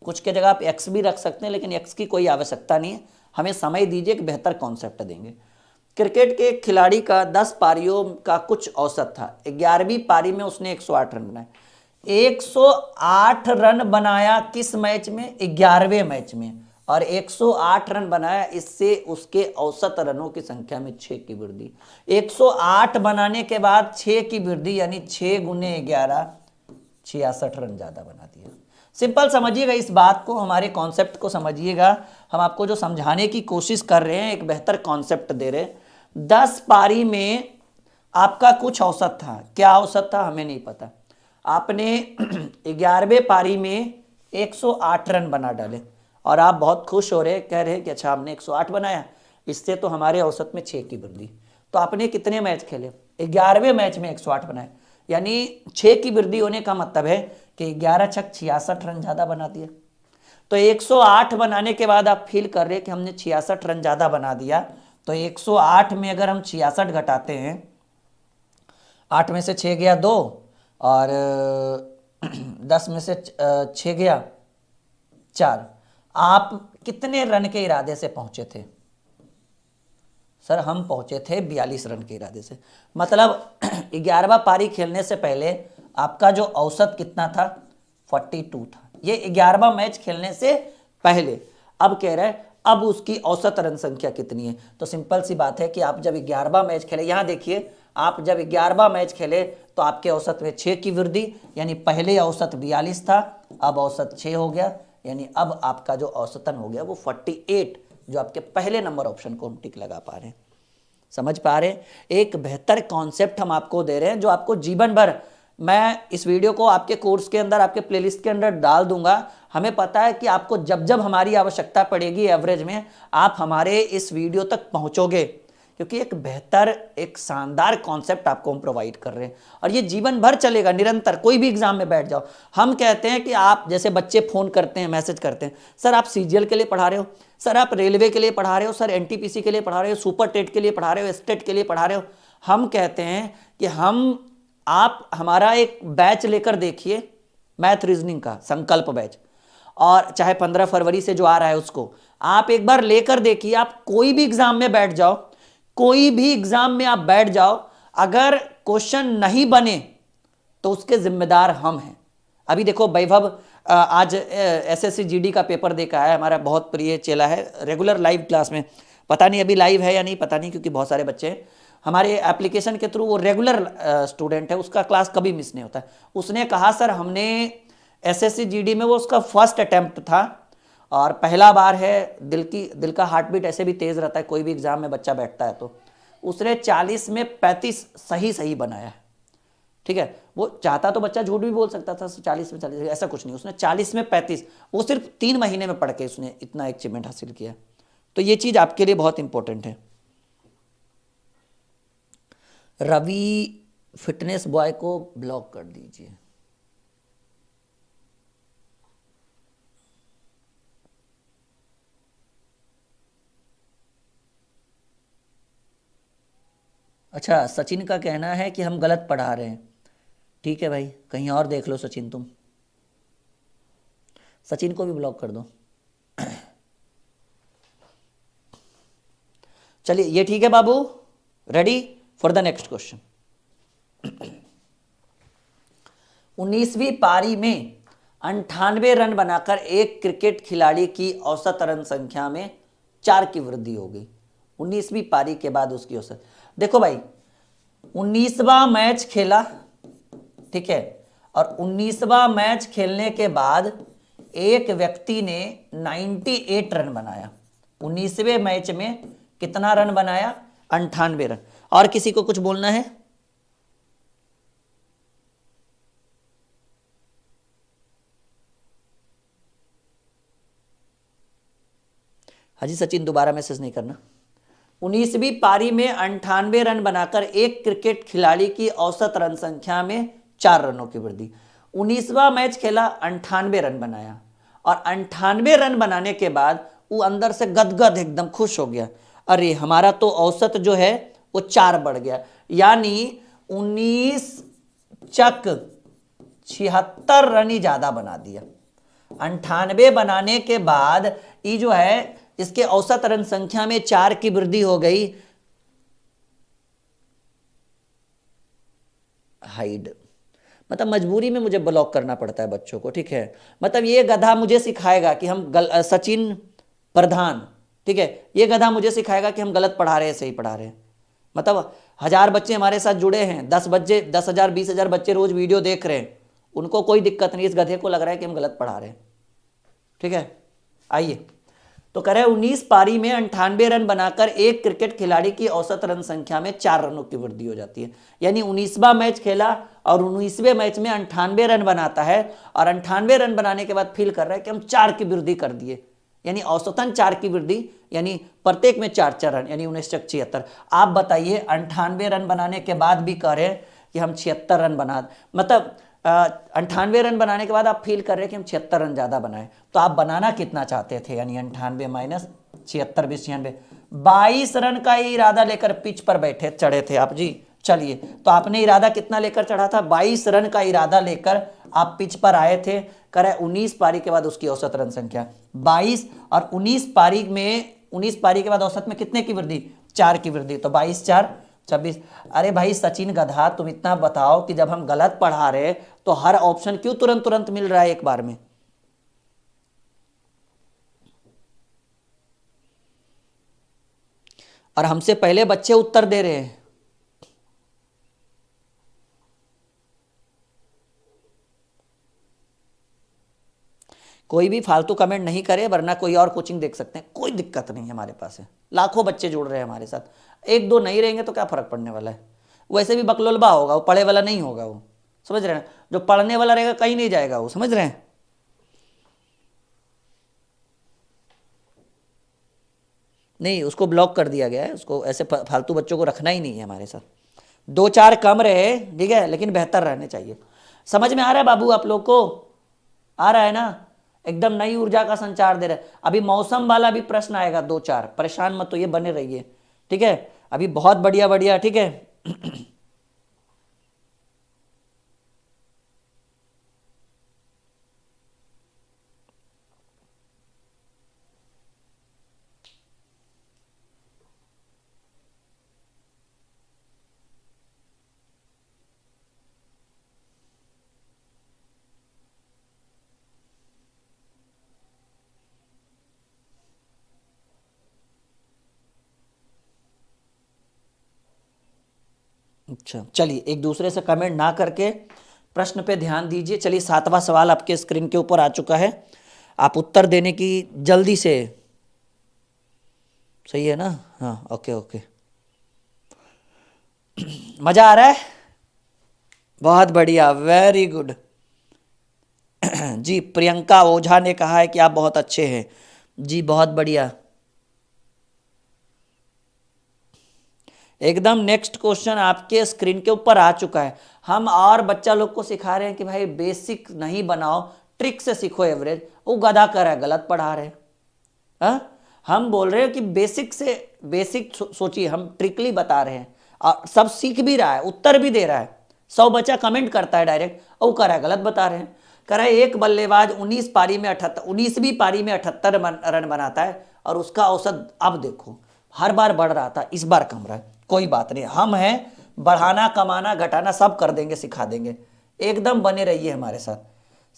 कुछ के जगह आप एक्स भी रख सकते हैं, लेकिन एक्स की कोई आवश्यकता नहीं है, हमें समय दीजिए कि बेहतर कॉन्सेप्ट देंगे। क्रिकेट के एक खिलाड़ी का 10 पारियों का कुछ औसत था। 11वीं पारी में उसने 108 रन बनाए। 108 रन बनाया किस मैच में? 11वें मैच में, और 108 रन बनाया, इससे उसके औसत रनों की संख्या में 6 की वृद्धि। 108 बनाने के बाद 6 की वृद्धि, यानी 6 गुने 11, 66 रन ज्यादा बना दिया। सिंपल समझिएगा इस बात को, हमारे कॉन्सेप्ट को समझिएगा। हम आपको जो समझाने की कोशिश कर रहे हैं एक बेहतर कॉन्सेप्ट दे रहे हैं। 10 पारी में आपका कुछ औसत था, क्या औसत था हमें नहीं पता। आपने 11वें पारी में 108 रन बना डाले और आप बहुत खुश हो रहे, कह रहे कि अच्छा हमने 108 बनाया, इससे तो हमारे औसत में 6 की वृद्धि। तो आपने कितने मैच खेले? 11वें मैच में 108 बनाए, यानी 6 की वृद्धि होने का मतलब है कि 11 छक 66 रन ज़्यादा बना दिया। तो 108 बनाने के बाद आप फील कर रहे कि हमने 66 रन ज़्यादा बना दिया। तो 108 में अगर हम 66 घटाते हैं, 8 में से 6 गया 2 और 10 में से 6 गया 4, आप कितने रन के इरादे से पहुंचे थे? सर हम पहुंचे थे 42 रन के इरादे से। मतलब 11वां पारी खेलने से पहले आपका जो औसत कितना था? 42 था। ये 11वां मैच खेलने से पहले। अब कह रहा है अब उसकी औसत रन संख्या कितनी है? तो सिंपल सी बात है कि आप जब 11वां मैच खेले, यहां देखिए, आप जब 11वां मैच खेले तो आपके औसत में 6 की वृद्धि, यानी पहले औसत 42 था, अब औसत 6 हो गया, यानी अब आपका जो औसतन हो गया वो 48, जो आपके पहले नंबर ऑप्शन को हम टिक लगा पा रहे हैं। समझ पा रहे हैं? एक बेहतर कॉन्सेप्ट हम आपको दे रहे हैं जो आपको जीवन भर, मैं इस वीडियो को आपके कोर्स के अंदर, आपके प्लेलिस्ट के अंदर डाल दूंगा। हमें पता है कि आपको जब जब हमारी आवश्यकता पड़ेगी एवरेज में, आप हमारे इस वीडियो तक पहुंचोगे, क्योंकि एक बेहतर, एक शानदार कॉन्सेप्ट आपको हम प्रोवाइड कर रहे हैं और ये जीवन भर चलेगा, निरंतर। कोई भी एग्जाम में बैठ जाओ, हम कहते हैं कि आप, जैसे बच्चे फोन करते हैं, मैसेज करते हैं, सर आप सीजीएल के लिए पढ़ा रहे हो, सर आप रेलवे के लिए पढ़ा रहे हो, सर एनटीपीसी के लिए पढ़ा रहे हो, सुपर टेट के लिए पढ़ा रहे हो, स्टेट के लिए पढ़ा रहे हो। हम कहते हैं कि आप हमारा एक बैच लेकर देखिए, मैथ रीजनिंग का संकल्प बैच, और चाहे 15 फरवरी से जो आ रहा है उसको आप एक बार लेकर देखिए। आप कोई भी एग्जाम में बैठ जाओ, कोई भी एग्जाम में आप बैठ जाओ, अगर क्वेश्चन नहीं बने तो उसके जिम्मेदार हम हैं। अभी देखो वैभव आज एसएससी जीडी का पेपर देकर आया, हमारा बहुत प्रिय चेला है, रेगुलर लाइव क्लास में, पता नहीं अभी लाइव है या नहीं, पता नहीं, क्योंकि बहुत सारे बच्चे हमारे एप्लीकेशन के थ्रू, वो रेगुलर स्टूडेंट है, उसका क्लास कभी मिस नहीं होता। उसने कहा सर हमने एसएससी जीडी में, वो उसका फर्स्ट अटेम्प्ट था और पहला बार है, दिल का हार्ट बीट ऐसे भी तेज रहता है, कोई भी एग्जाम में बच्चा बैठता है तो उसने 40 में 35 सही बनाया है। ठीक है, वो चाहता तो बच्चा झूठ भी बोल सकता था 40 में 40, ऐसा कुछ नहीं, उसने 40 में 35, वो सिर्फ 3 महीने में पढ़ के उसने इतना अचीवमेंट हासिल किया। तो ये चीज आपके लिए बहुत इंपॉर्टेंट है। रवि फिटनेस बॉय को ब्लॉक कर दीजिए। अच्छा, सचिन का कहना है कि हम गलत पढ़ा रहे हैं। ठीक है भाई, कहीं और देख लो सचिन, तुम सचिन को भी ब्लॉक कर दो। चलिए ये ठीक है बाबू, ready for the next question. 19वीं पारी में 98 रन बनाकर एक क्रिकेट खिलाड़ी की औसत रन संख्या में 4 की वृद्धि हो गई। 19वीं पारी के बाद उसकी औसत, देखो भाई 19वां मैच खेला, ठीक है, और 19वां मैच खेलने के बाद एक व्यक्ति ने 98 रन बनाया। 19वें मैच में कितना रन बनाया? 98 रन। और किसी को कुछ बोलना है? हाजी सचिन दोबारा मैसेज नहीं करना। 19वीं पारी में 98 रन बनाकर एक क्रिकेट खिलाड़ी की औसत रन संख्या में 4 रनों की वृद्धि। 19वां मैच खेला, 98 रन बनाया, और 98 रन बनाने के बाद वो अंदर से गदगद एकदम खुश हो गया, अरे हमारा तो औसत जो है वो 4 बढ़ गया, यानी 19 चक 76 रन ही ज्यादा बना दिया। 98 बनाने के बाद ये जो है इसके औसत रन संख्या में 4 की वृद्धि हो गई। हाइड, मतलब मजबूरी में मुझे ब्लॉक करना पड़ता है बच्चों को, ठीक है, मतलब ये गधा मुझे सिखाएगा कि हम सचिन प्रधान, ठीक है, ये गधा मुझे सिखाएगा कि हम गलत पढ़ा रहे हैं सही पढ़ा रहे हैं। मतलब 1000 बच्चे हमारे साथ जुड़े हैं, 10,000 20,000 बच्चे रोज वीडियो देख रहे हैं, उनको कोई दिक्कत नहीं, इस गधे को लग रहा है कि हम गलत पढ़ा रहे हैं। ठीक है, आइए तो कह रहे हैं 19 पारी में 98 रन बनाकर एक क्रिकेट खिलाड़ी की औसत रन संख्या में 4 रनों की वृद्धि हो जाती है। यानी 19वां मैच खेला और 19वें मैच में 98 रन बनाता है और 98 रन बनाने के बाद फील कर रहा है कि हम 4 की वृद्धि कर दिए, यानी औसतन 4 की वृद्धि, यानी प्रत्येक में 4 रन, यानी 19 आप बताइए 98 रन बनाने के बाद भी कह रहे हैं कि हम 76 रन बना, मतलब 98 रन बनाने के बाद आप फील कर रहे हैं कि हम 76 रन ज्यादा बनाए, तो आप बनाना कितना चाहते थे? यानी 98 माइनस 76 20 96, 22 रन का ही इरादा लेकर पिच पर बैठे चढ़े थे आप जी। चलिए, तो आपने इरादा कितना लेकर चढ़ा था? 22 रन का इरादा लेकर आप पिच पर आए थे। करे 19 पारी के बाद उसकी औसत रन संख्या 22 और 19 पारी में 19 पारी के बाद औसत में कितने की वृद्धि? 4 की वृद्धि, तो 22 4 26। अरे भाई सचिन गधा, तुम इतना बताओ कि जब हम गलत पढ़ा रहे तो हर ऑप्शन क्यों तुरंत तुरंत मिल रहा है एक बार में? और हमसे पहले बच्चे उत्तर दे रहे हैं। कोई भी फालतू कमेंट नहीं करे, वरना कोई और कोचिंग देख सकते हैं, कोई दिक्कत नहीं है, हमारे पास है। लाखों बच्चे जुड़ रहे हैं हमारे साथ, एक दो नहीं रहेंगे तो क्या फर्क पड़ने वाला है? वैसे भी बकलोलबा होगा, वो पढ़े वाला नहीं होगा, वो समझ रहे हैं? जो पढ़ने वाला रहेगा कहीं नहीं जाएगा वो, समझ रहे हैं? नहीं, उसको ब्लॉक कर दिया गया है, उसको ऐसे फालतू बच्चों को रखना ही नहीं है हमारे साथ। 2 4 कम रहे, ठीक है, लेकिन बेहतर रहने चाहिए। समझ में आ रहा है बाबू आप लोग को? आ रहा है ना? एकदम नई ऊर्जा का संचार दे रहा है। अभी मौसम वाला भी प्रश्न आएगा 2 4, परेशान मत तो ये बने रहिए, ठीक है? अभी बहुत बढ़िया बढ़िया, ठीक है। अच्छा, चलिए, एक दूसरे से कमेंट ना करके प्रश्न पे ध्यान दीजिए। चलिए, 7वां सवाल आपके स्क्रीन के ऊपर आ चुका है, आप उत्तर देने की जल्दी से, सही है ना? हाँ, ओके ओके, मजा आ रहा है? बहुत बढ़िया, वेरी गुड। जी, प्रियंका ओझा ने कहा है कि आप बहुत अच्छे हैं जी, बहुत बढ़िया, एकदम। नेक्स्ट क्वेश्चन आपके स्क्रीन के ऊपर आ चुका है। हम और बच्चा लोग को सिखा रहे हैं कि भाई बेसिक नहीं बनाओ, ट्रिक से सीखो एवरेज। वो गधा कर रहा है, गलत पढ़ा रहे हैं। हम बोल रहे हैं कि बेसिक से बेसिक सोचिए, हम ट्रिकली बता रहे हैं और सब सीख भी रहा है, उत्तर भी दे रहा है। 100 बच्चा कमेंट करता है डायरेक्ट, और कर रहा है गलत बता रहे हैं। कह रहा है एक बल्लेबाज 19 पारी में 78 19वीं पारी में 78 रन बनाता है और उसका औसत, अब देखो, हर बार बढ़ रहा था, इस बार कम रहा है। कोई बात नहीं, हम हैं, बढ़ाना कमाना घटाना सब कर देंगे, सिखा देंगे, एकदम बने रहिए हमारे साथ।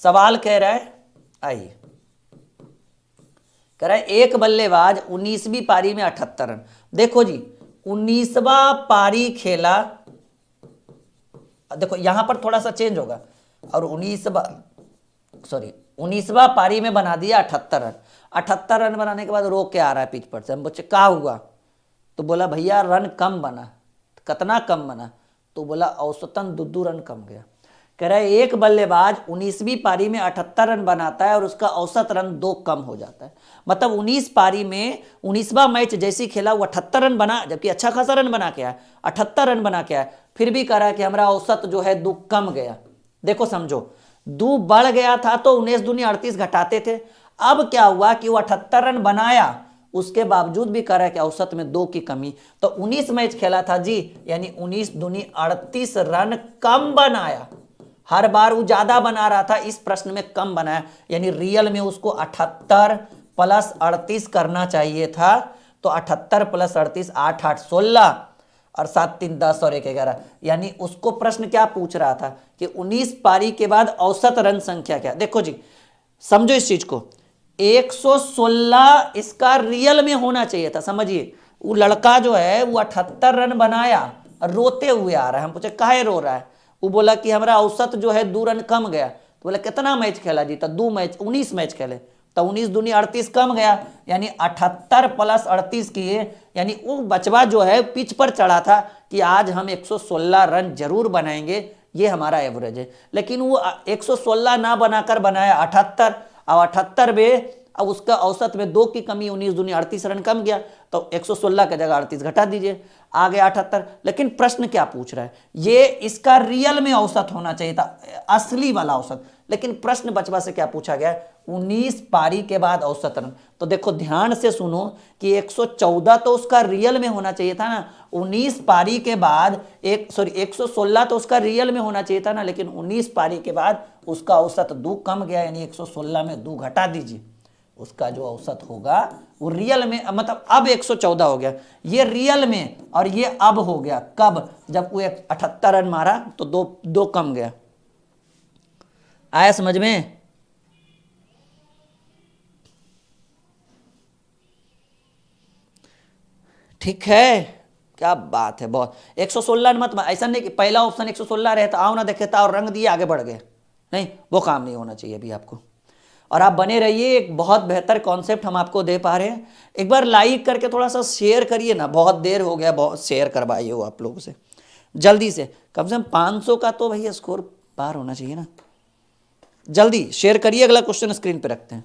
सवाल कह रहा है, आइए, कह रहा है एक बल्लेबाज 19वीं पारी में 78 रन। देखो जी, 19वां पारी खेला, देखो यहां पर थोड़ा सा चेंज होगा, और 19वां पारी में बना दिया 78 रन। 78 रन बनाने के बाद रो के आ रहा है पिच पर से, हम बच्चे क्या हुआ? तो बोला भैया रन कम बना। कितना कम बना? तो बोला औसतन 2 रन कम गया। कह रहा है एक बल्लेबाज 19वीं पारी में 78 रन बनाता है और उसका औसत रन 2 कम हो जाता है। मतलब 19 पारी में 19वां मैच जैसे खेला वो 78 रन बना, जबकि अच्छा खासा रन बना के आया, 78 रन बना के आया, फिर भी कह रहा है कि हमारा औसत जो है 2 कम गया। देखो समझो, 2 बढ़ गया था तो 19 दूनी 38 घटाते थे। अब क्या हुआ कि वो 78 रन बनाया, उसके बावजूद भी कह रहा है कि औसत में 2 की कमी। तो 19 मैच खेला था जी, यानी 19 दूनी 38 रन कम बनाया। हर बार वो ज्यादा बना रहा था, इस प्रश्न में कम बनाया, यानी रियल में उसको 78 प्लस 38 करना चाहिए था। तो 78 प्लस 38 8 8 16 और 7 3 10 और 1 11, यानी उसको प्रश्न क्या पूछ रहा था कि 19 पारी के बाद औसत रन संख्या क्या। देखो जी, समझो इस चीज को, 116 इसका रियल में होना चाहिए था। समझिए, वो लड़का जो है वो 78 रन बनाया, रोते हुए आ रहा है। हम पूछे काहे रो रहा है? वो बोला कि हमारा औसत जो है 2 रन कम गया। तो बोला कितना मैच खेला जी? तो 2 मैच, 19 मैच खेले। तो 19 दूनी 38 कम गया, यानी 78 प्लस 38 किए, यानी वो बचवा जो है पिच पर चढ़ा था कि आज हम 116 रन जरूर बनाएंगे, ये हमारा एवरेज है। लेकिन वो 116 ना बनाकर बनाया 78, और 78 में अब उसका औसत में 2 की कमी, 19 दूनी 38 रन कम गया, तो 116 की जगह 38 घटा दीजिए, आ गया 78। लेकिन प्रश्न क्या पूछ रहा है, ये इसका रियल में औसत होना चाहिए था, असली वाला औसत। लेकिन प्रश्न बचवा से क्या पूछा गया, 19 पारी के बाद औसत रन। तो देखो ध्यान से सुनो कि 114 तो उसका रियल में होना चाहिए था ना, 19 पारी के बाद 116 तो उसका रियल में होना चाहिए था ना, लेकिन 19 पारी के बाद उसका औसत 2 कम गया, यानी 116 में 2 घटा दीजिए, उसका जो औसत होगा वो रियल में, मतलब अब 114 हो गया, ये रियल में, और ये अब हो गया कब, जब वो 78 रन मारा तो 2 कम गया। आया समझ में? ठीक है, क्या बात है, बहुत। 116 मत, ऐसा नहीं कि पहला ऑप्शन 116 रहता, आओ ना देखे था और रंग दिए आगे बढ़ गए, नहीं, वो काम नहीं होना चाहिए अभी आपको। और आप बने रहिए, एक बहुत बेहतर कॉन्सेप्ट हम आपको दे पा रहे हैं। एक बार लाइक करके थोड़ा सा शेयर करिए ना, बहुत देर हो गया, बहुत शेयर करवाइए हो आप लोगों से, जल्दी से कम 500 का तो भैया स्कोर पार होना चाहिए ना, जल्दी शेयर करिए। अगला क्वेश्चन स्क्रीन पे रखते हैं।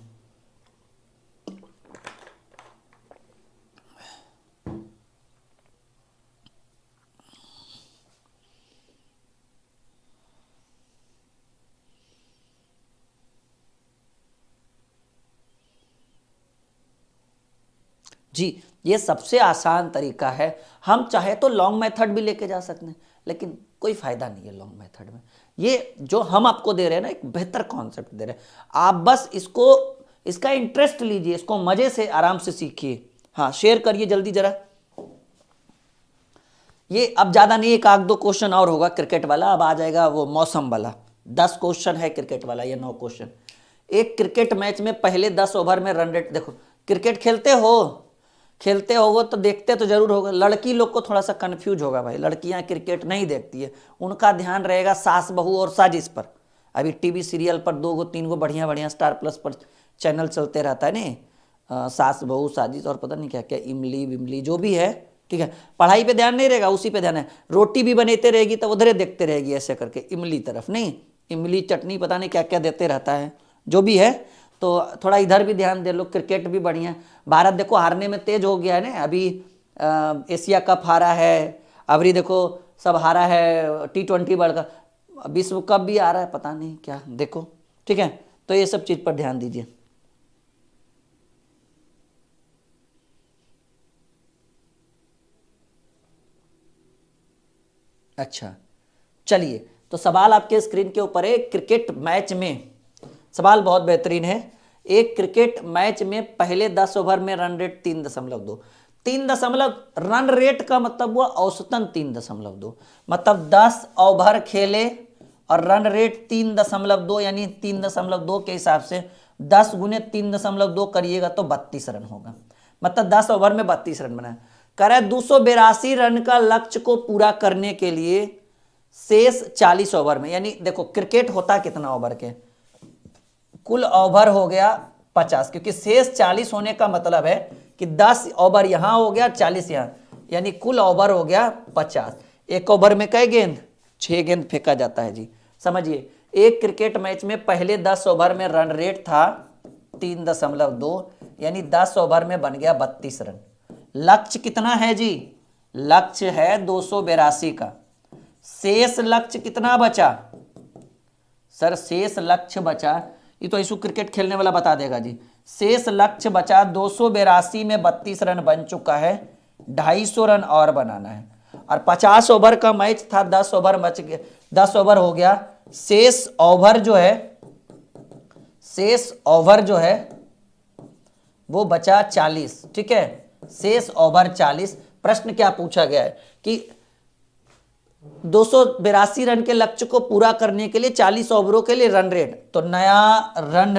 जी, ये सबसे आसान तरीका है। हम चाहे तो लॉन्ग मेथड भी लेके जा सकते हैं, लेकिन कोई फायदा नहीं है लॉन्ग मेथड में। ये जो हम आपको दे रहे हैं ना, एक बेहतर कॉन्सेप्ट दे रहे हैं, आप बस इसको, इसका इंटरेस्ट लीजिए, इसको मजे से आराम से सीखिए। हाँ, शेयर करिए जल्दी जरा। ये अब ज्यादा नहीं, एक आध 2 क्वेश्चन और होगा क्रिकेट वाला, अब आ जाएगा वो मौसम वाला। 10 क्वेश्चन है क्रिकेट वाला, ये 9 क्वेश्चन। एक क्रिकेट मैच में पहले 10 ओवर में रन रेट, देखो क्रिकेट खेलते हो तो देखते तो जरूर होगा। लड़की लोग को थोड़ा सा कंफ्यूज होगा भाई, लड़कियां क्रिकेट नहीं देखती है, उनका ध्यान रहेगा सास बहू और साजिश पर। अभी टीवी सीरियल पर 2 3 बढ़िया बढ़िया स्टार प्लस पर चैनल चलते रहता है ना, सास बहू साजिश और पता नहीं क्या क्या, इमली विमली जो भी है, ठीक है। पढ़ाई पे ध्यान नहीं रहेगा, उसी पे ध्यान है। रोटी भी बनाते रहेगी तो उधरे देखते रहेगी ऐसे करके, इमली तरफ नहीं, इमली चटनी पता नहीं क्या क्या देते रहता है, जो भी है। तो थोड़ा इधर भी ध्यान दे लो। क्रिकेट भी बढ़िया है, भारत देखो हारने में तेज हो गया है ना, अभी एशिया कप हारा है, अभी देखो सब हारा है, T20 वर्ल्ड कप, विश्व कप भी आ रहा है, पता नहीं क्या, देखो, ठीक है। तो ये सब चीज पर ध्यान दीजिए। अच्छा, चलिए, तो सवाल आपके स्क्रीन के ऊपर है। क्रिकेट मैच में सवाल बहुत बेहतरीन है। एक क्रिकेट मैच में पहले 10 ओवर में रन रेट 3.2, 3 रन रेट का मतलब हुआ औसतन 3.2, मतलब 10 ओवर खेले और रन रेट 3.2, यानी 3.2 के हिसाब से 10 गुने 3.2 करिएगा तो 32 रन होगा, मतलब 10 ओवर में 32 रन बनाए। कह रहा है 282 रन का लक्ष्य को पूरा करने के लिए शेष 40 ओवर में, यानी देखो क्रिकेट होता कितना ओवर के, कुल ओवर हो गया 50, क्योंकि शेष 40 होने का मतलब है कि 10 ओवर यहां हो गया, 40 यहां, यानी कुल ओवर हो गया 50। एक ओवर में कई गेंद, 6 गेंद फेंका जाता है जी। समझिए, एक क्रिकेट मैच में पहले 10 ओवर में रन रेट था 3.2, यानी 10 ओवर में बन गया 32 रन। लक्ष्य कितना है जी? लक्ष्य है 282 का। शेष लक्ष्य कितना बचा सर? शेष लक्ष्य बचा, ये तो ऐसु क्रिकेट खेलने वाला बता देगा जी। शेष लक्ष्य बचा 282 में 32 रन बन चुका है, 250 रन और बनाना है। और 50 ओवर का मैच था, 10 ओवर बच गया, 10 ओवर हो गया। शेष ओवर जो है वो बचा 40, ठीक है, शेष ओवर 40। प्रश्न क्या पूछा गया है कि 282 रन के लक्ष्य को पूरा करने के लिए 40 ओवरों के लिए रन रेट, तो नया रन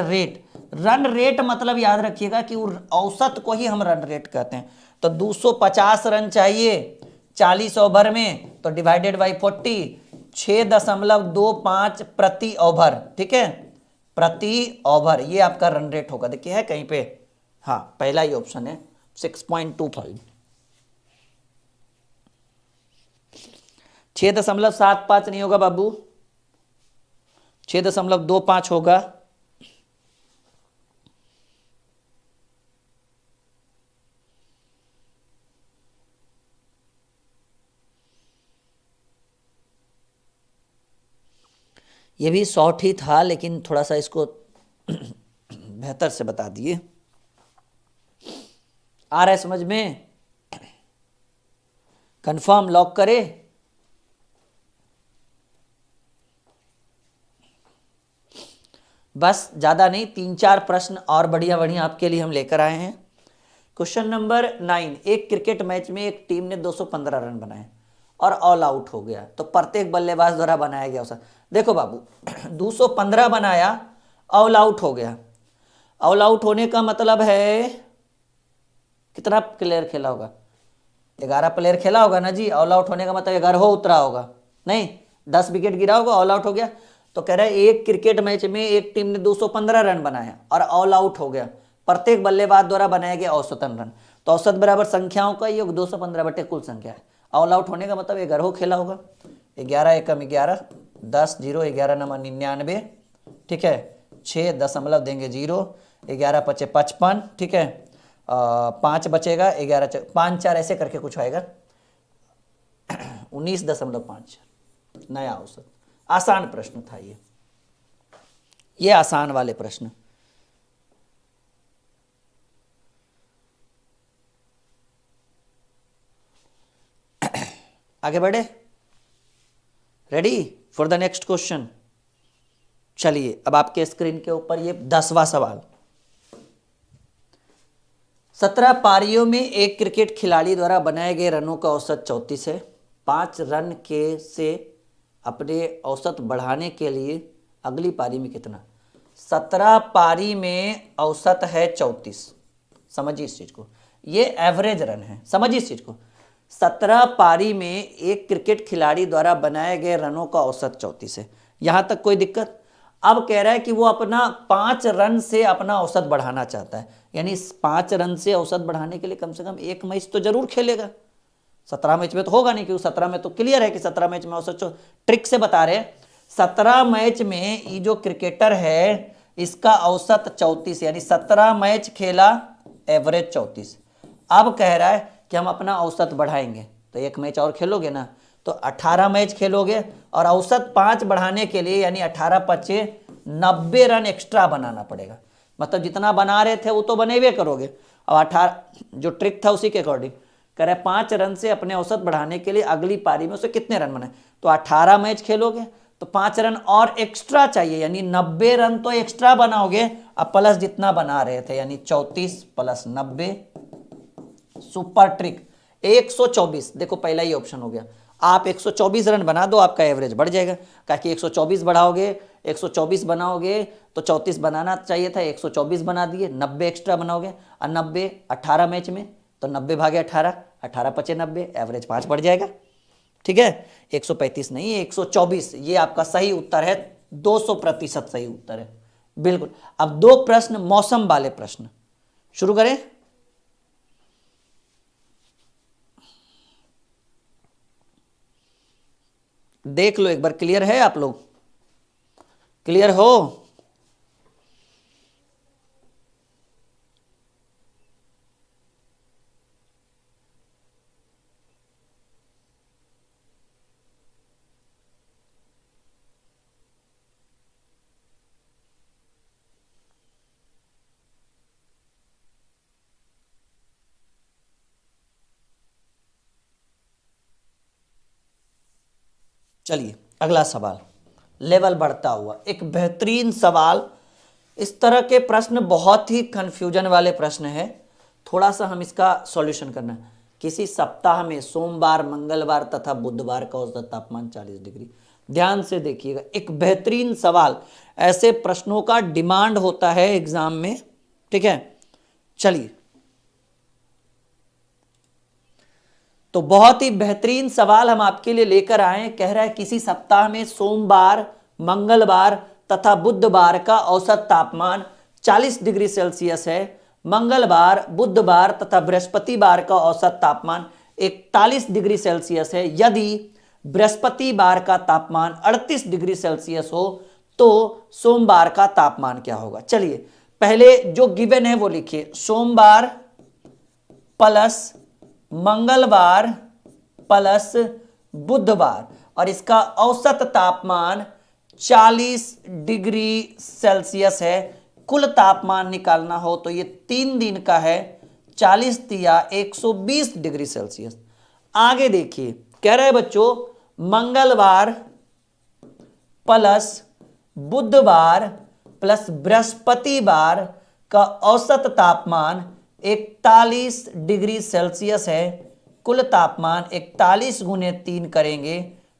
रेट मतलब याद रखिएगा कि औसत को ही हम रन रेट कहते हैं। तो 250 रन चाहिए 40 ओवर में, तो डिवाइडेड बाई 40, 6.25 प्रति ओवर, ठीक है, प्रति ओवर, ये आपका रन रेट होगा। देखिए है कहीं पे, हाँ पहला ही ऑप्शन है 6.25। 6.75 नहीं होगा बाबू, 6.25 होगा। ये भी शॉर्ट ही था, लेकिन थोड़ा सा इसको बेहतर से बता दिए। आ रहा है समझ में? कंफर्म लॉक करे? बस ज़्यादा नहीं, 3-4 प्रश्न और बढ़िया बढ़िया आपके लिए हम लेकर आए हैं। क्वेश्चन नंबर 9, एक क्रिकेट मैच में एक टीम ने 215 रन बनाए और ऑल आउट हो गया, तो प्रत्येक बल्लेबाज द्वारा बनाया गया औसत। देखो बाबू 215 बनाया, ऑल आउट हो गया। ऑल आउट होने का मतलब है कितना प्लेयर खेला होगा? 11 प्लेयर खेला होगा ना जी। ऑल आउट होने का मतलब 11 उतरा होगा, नहीं 10 विकेट गिरा होगा, ऑल आउट हो गया। तो कह रहा है एक क्रिकेट मैच में एक टीम ने 215 रन बनाया और ऑल आउट हो गया, प्रत्येक बल्लेबाज द्वारा बनाया गया औसतन रन। तो औसत बराबर संख्याओं का योग 215 बटे कुल संख्या है। ऑल आउट होने का मतलब 11 खेला होगा। 11 एकम 11, 10 0, 11 नंबर 99, ठीक है। 6 दशमलव देंगे 0, 11 पचे 55, ठीक है। 5 बचेगा, 11 5 4 ऐसे करके कुछ आएगा 19.5 नया औसत। आसान प्रश्न था ये आसान वाले प्रश्न। आगे बढ़े, ready for the next question. चलिए अब आपके स्क्रीन के ऊपर ये 10वां सवाल। 17 पारियों में एक क्रिकेट खिलाड़ी द्वारा बनाए गए रनों का औसत 34 है। 5 रन के से अपने औसत बढ़ाने के लिए अगली पारी में कितना? 17 पारी में औसत है 34, समझिए इस चीज को, ये एवरेज रन है, समझिए इस चीज को। 17 पारी में एक क्रिकेट खिलाड़ी द्वारा बनाए गए रनों का औसत 34 है, यहां तक कोई दिक्कत? अब कह रहा है कि वो अपना 5 रन से अपना औसत बढ़ाना चाहता है, यानी 5 रन से औसत बढ़ाने के लिए कम से कम एक मैच तो जरूर खेलेगा। 17 मैच में तो होगा नहीं, क्योंकि 17 में तो क्लियर है कि 17 मैच में औसत। ट्रिक से बता रहे हैं 17 मैच में ये जो क्रिकेटर है इसका औसत 34, यानी 17 मैच खेला, एवरेज 34। अब कह रहा है कि हम अपना औसत बढ़ाएंगे, तो एक मैच और खेलोगे ना, तो 18 मैच खेलोगे और औसत 5 बढ़ाने के लिए यानी 18 पचे 90 रन एक्स्ट्रा बनाना पड़ेगा। मतलब जितना बना रहे थे वो तो बनेबे करोगे। अब 18 जो ट्रिक था उसी के अकॉर्डिंग कह रहे 5 रन से अपने औसत बढ़ाने के लिए अगली पारी में उसे कितने रन बनाए, तो 18 मैच खेलोगे तो 5 रन और एक्स्ट्रा चाहिए, यानी 90 रन तो एक्स्ट्रा बनाओगे, अब प्लस जितना बना रहे थे यानी 34 प्लस 90, सुपर ट्रिक 124। देखो पहला ही ऑप्शन हो गया, आप 124 रन बना दो, आपका एवरेज बढ़ जाएगा। कहा कि 124 बढ़ाओगे, 124 बनाओगे तो 34 बनाना चाहिए था, 124 बना दिए, 90 एक्स्ट्रा बनाओगे और 90 18 मैच में, तो 90 भागे 18, 18 पचे 90, एवरेज 5 बढ़ जाएगा। ठीक है, 135 नहीं 124, ये आपका सही उत्तर है, 200% सही उत्तर है, बिल्कुल। अब 2 प्रश्न मौसम वाले प्रश्न शुरू करें। देख लो एक बार, क्लियर है आप लोग? क्लियर हो? चलिए अगला सवाल, लेवल बढ़ता हुआ एक बेहतरीन सवाल। इस तरह के प्रश्न बहुत ही कंफ्यूजन वाले प्रश्न है, थोड़ा सा हम इसका सॉल्यूशन करना है। किसी सप्ताह में सोमवार, मंगलवार तथा बुधवार का औसत तापमान 40 डिग्री। ध्यान से देखिएगा, एक बेहतरीन सवाल, ऐसे प्रश्नों का डिमांड होता है एग्जाम में, ठीक है। चलिए, तो बहुत ही बेहतरीन सवाल हम आपके लिए लेकर आए। कह रहा है किसी सप्ताह में सोमवार, मंगलवार तथा बुधवार का औसत तापमान 40 डिग्री सेल्सियस है। मंगलवार, बुधवार तथा बृहस्पतिवार का औसत तापमान 41 डिग्री सेल्सियस है। यदि बृहस्पतिवार का तापमान 38 डिग्री सेल्सियस हो तो सोमवार का तापमान क्या होगा। चलिए पहले जो गिवन है वो लिखिए, सोमवार प्लस मंगलवार प्लस बुधवार और इसका औसत तापमान 40 डिग्री सेल्सियस है। कुल तापमान निकालना हो तो ये 3 दिन का है, 40 दिया 120 डिग्री सेल्सियस। आगे देखिए कह रहे हैं बच्चों, मंगलवार प्लस बुधवार प्लस बृहस्पतिवार का औसत तापमान 41 डिग्री सेल्सियस है। कुल तापमान 41 गुने 3 करेंगे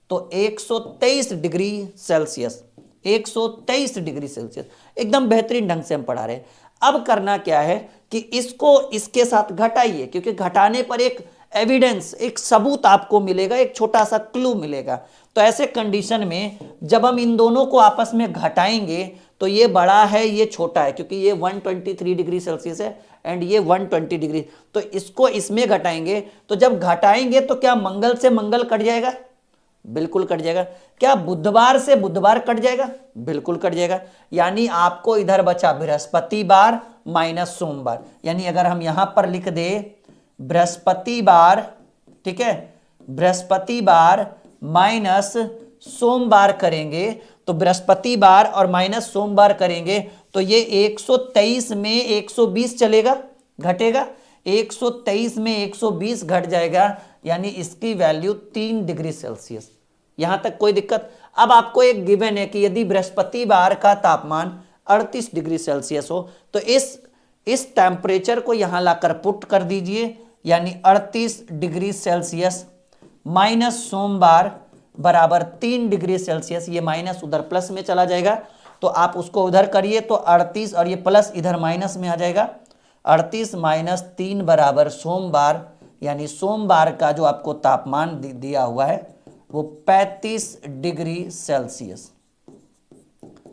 तो 123 डिग्री सेल्सियस, 123 डिग्री सेल्सियस। एकदम बेहतरीन ढंग से हम पढ़ा रहे हैं। अब करना क्या है कि इसको इसके साथ घटाइए, क्योंकि घटाने पर एक एविडेंस, एक सबूत आपको मिलेगा, एक छोटा सा क्लू मिलेगा। तो ऐसे कंडीशन में जब हम इन दोनों को आपस में घटाएंगे तो ये बड़ा है, ये छोटा है, क्योंकि ये 123 डिग्री सेल्सियस है एंड ये 120 डिग्री। तो इसको इसमें घटाएंगे, तो जब घटाएंगे तो क्या मंगल से मंगल कट जाएगा? बिल्कुल कट जाएगा। क्या बुधवार से बुधवार कट जाएगा? बिल्कुल कट जाएगा। यानी आपको इधर बचा बृहस्पतिवार माइनस सोमवार। यानी अगर हम यहां पर लिख दे बृहस्पतिवार, ठीक है, बृहस्पतिवार माइनस सोमवार करेंगे तो बृहस्पतिवार और माइनस सोमवार करेंगे तो ये 123 में 120 चलेगा, घटेगा, 123 में 120 घट जाएगा, यानी इसकी वैल्यू 3 डिग्री सेल्सियस। यहां तक कोई दिक्कत? अब आपको एक गिवन है कि यदि बृहस्पतिवार का तापमान 38 डिग्री सेल्सियस हो तो इस टेम्परेचर को यहां लाकर पुट कर दीजिए, यानी 38 डिग्री सेल्सियस माइनस सोमवार बराबर 3 डिग्री सेल्सियस। ये माइनस उधर प्लस में चला जाएगा, तो आप उसको उधर करिए तो 38 और ये प्लस इधर माइनस में आ जाएगा। 38 माइनस 3 बराबर सोमवार, यानी सोमवार का जो आपको तापमान दिया हुआ है वो 35 डिग्री सेल्सियस।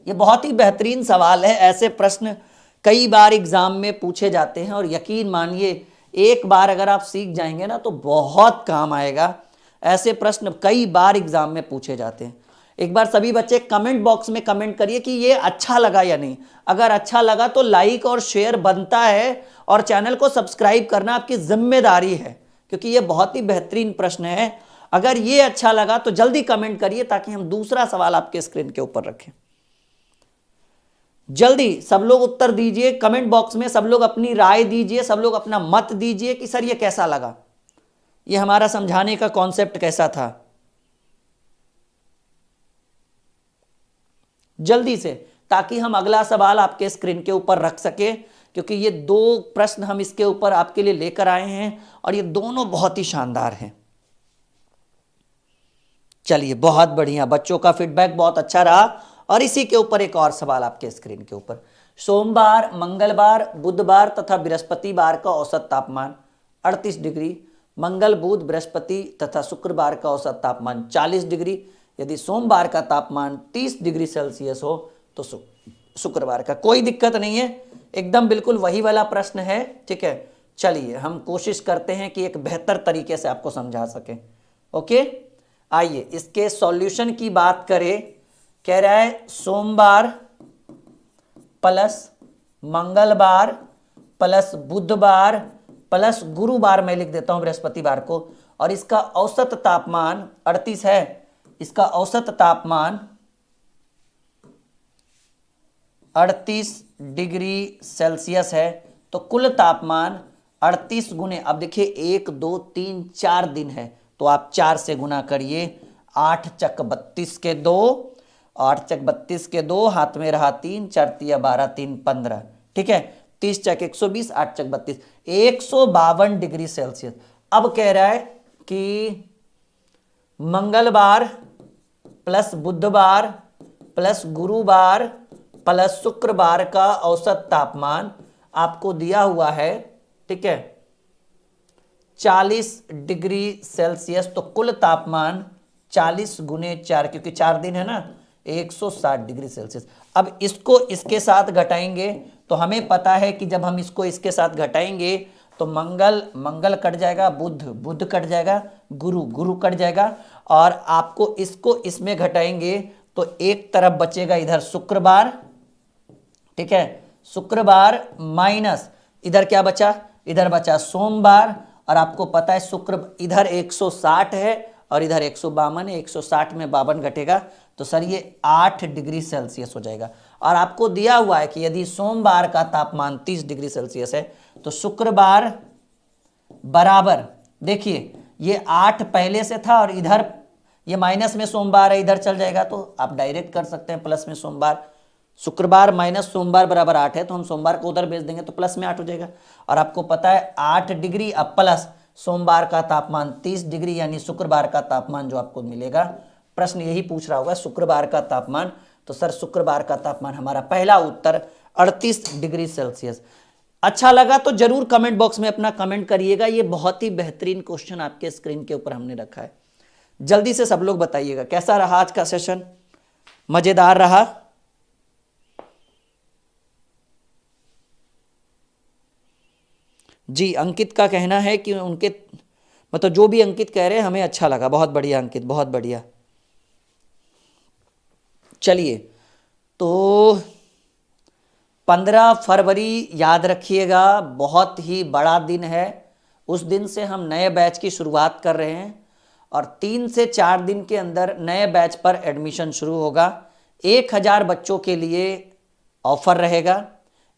ये बहुत ही बेहतरीन सवाल है। ऐसे प्रश्न कई बार एग्जाम में पूछे जाते हैं और यकीन मानिए एक बार अगर आप सीख जाएंगे ना तो बहुत काम आएगा। ऐसे प्रश्न कई बार एग्जाम में पूछे जाते हैं। एक बार सभी बच्चे कमेंट बॉक्स में कमेंट करिए कि ये अच्छा लगा या नहीं। अगर अच्छा लगा तो लाइक और शेयर बनता है, और चैनल को सब्सक्राइब करना आपकी जिम्मेदारी है, क्योंकि ये बहुत ही बेहतरीन प्रश्न है। अगर ये अच्छा लगा तो जल्दी कमेंट करिए ताकि हम दूसरा सवाल आपके स्क्रीन के ऊपर रखें। जल्दी सब लोग उत्तर दीजिए कमेंट बॉक्स में, सब लोग अपनी राय दीजिए, सब लोग अपना मत दीजिए कि सर ये कैसा लगा, ये हमारा समझाने का कॉन्सेप्ट कैसा था। जल्दी से, ताकि हम अगला सवाल आपके स्क्रीन के ऊपर रख सके, क्योंकि ये 2 प्रश्न हम इसके ऊपर आपके लिए लेकर आए हैं और ये दोनों बहुत ही शानदार हैं। चलिए बहुत बढ़िया, बच्चों का फीडबैक बहुत अच्छा रहा। और इसी के ऊपर एक और सवाल आपके स्क्रीन के ऊपर, सोमवार, मंगलवार, बुधवार तथा बृहस्पतिवार का औसत तापमान 38 डिग्री, मंगल, बुध, बृहस्पति तथा शुक्रवार का औसत तापमान 40 डिग्री। यदि सोमवार का तापमान 30 डिग्री सेल्सियस हो तो शुक्रवार का। कोई दिक्कत नहीं है, एकदम बिल्कुल वही वाला प्रश्न है, ठीक है। चलिए हम कोशिश करते हैं कि एक बेहतर तरीके से आपको समझा सकें। ओके, आइए इसके सॉल्यूशन की बात करें। कह रहा है सोमवार प्लस मंगलवार प्लस बुधवार प्लस गुरुवार, मैं लिख देता हूं बृहस्पतिवार को, और इसका औसत तापमान 38 है। इसका औसत तापमान 38 डिग्री सेल्सियस है। तो कुल तापमान 38 गुने, अब देखिए 1 2 3 4 दिन है तो आप 4 से गुना करिए। 8 चक 32 के 2, 8 चक 32 के 2, हाथ में रहा 3, 4 तिया 12, 3 15, ठीक है। 30 चक 120, 8 चक 32, 152 डिग्री सेल्सियस। अब कह रहा है कि मंगलवार प्लस बुधवार प्लस गुरुवार प्लस शुक्रवार का औसत तापमान आपको दिया हुआ है, ठीक है, 40 डिग्री सेल्सियस। तो कुल तापमान 40 गुने 4, क्योंकि 4 दिन है ना, 160 डिग्री सेल्सियस। अब इसको इसके साथ घटाएंगे तो हमें पता है कि जब हम इसको इसके साथ घटाएंगे तो मंगल मंगल कट जाएगा, बुध बुध कट जाएगा, गुरु गुरु कट जाएगा, और आपको इसको इसमें घटाएंगे तो एक तरफ बचेगा इधर शुक्रवार, ठीक है, शुक्रवार माइनस इधर क्या बचा, इधर बचा सोमवार, और आपको पता है शुक्र इधर 160 है और इधर 152 है, 160 में 52 घटेगा तो सर ये 8 डिग्री सेल्सियस हो जाएगा। और आपको दिया हुआ है कि यदि सोमवार का तापमान 30 डिग्री सेल्सियस है तो शुक्रवार बराबर, देखिए ये 8 पहले से था और इधर ये माइनस में सोमवार है, इधर चल जाएगा तो आप डायरेक्ट कर सकते हैं प्लस में सोमवार। शुक्रवार माइनस सोमवार बराबर 8 है तो हम सोमवार को उधर भेज देंगे तो प्लस में 8 हो जाएगा। और आपको पता है 8 डिग्री अब प्लस सोमवार का तापमान 30 डिग्री, यानी शुक्रवार का तापमान जो आपको मिलेगा, प्रश्न यही पूछ रहा होगा शुक्रवार का तापमान, तो सर शुक्रवार का तापमान हमारा पहला उत्तर 38 डिग्री सेल्सियस। अच्छा लगा तो जरूर कमेंट बॉक्स में अपना कमेंट करिएगा। ये बहुत ही बेहतरीन क्वेश्चन आपके स्क्रीन के ऊपर हमने रखा है। जल्दी से सब लोग बताइएगा कैसा रहा आज का सेशन, मजेदार रहा? जी, अंकित का कहना है कि उनके मतलब जो भी अंकित कह रहे हैं हमें अच्छा लगा। बहुत बढ़िया अंकित, बहुत बढ़िया। चलिए, तो 15 फरवरी याद रखिएगा, बहुत ही बड़ा दिन है। उस दिन से हम नए बैच की शुरुआत कर रहे हैं और 3 से 4 दिन के अंदर नए बैच पर एडमिशन शुरू होगा। 1000 बच्चों के लिए ऑफर रहेगा।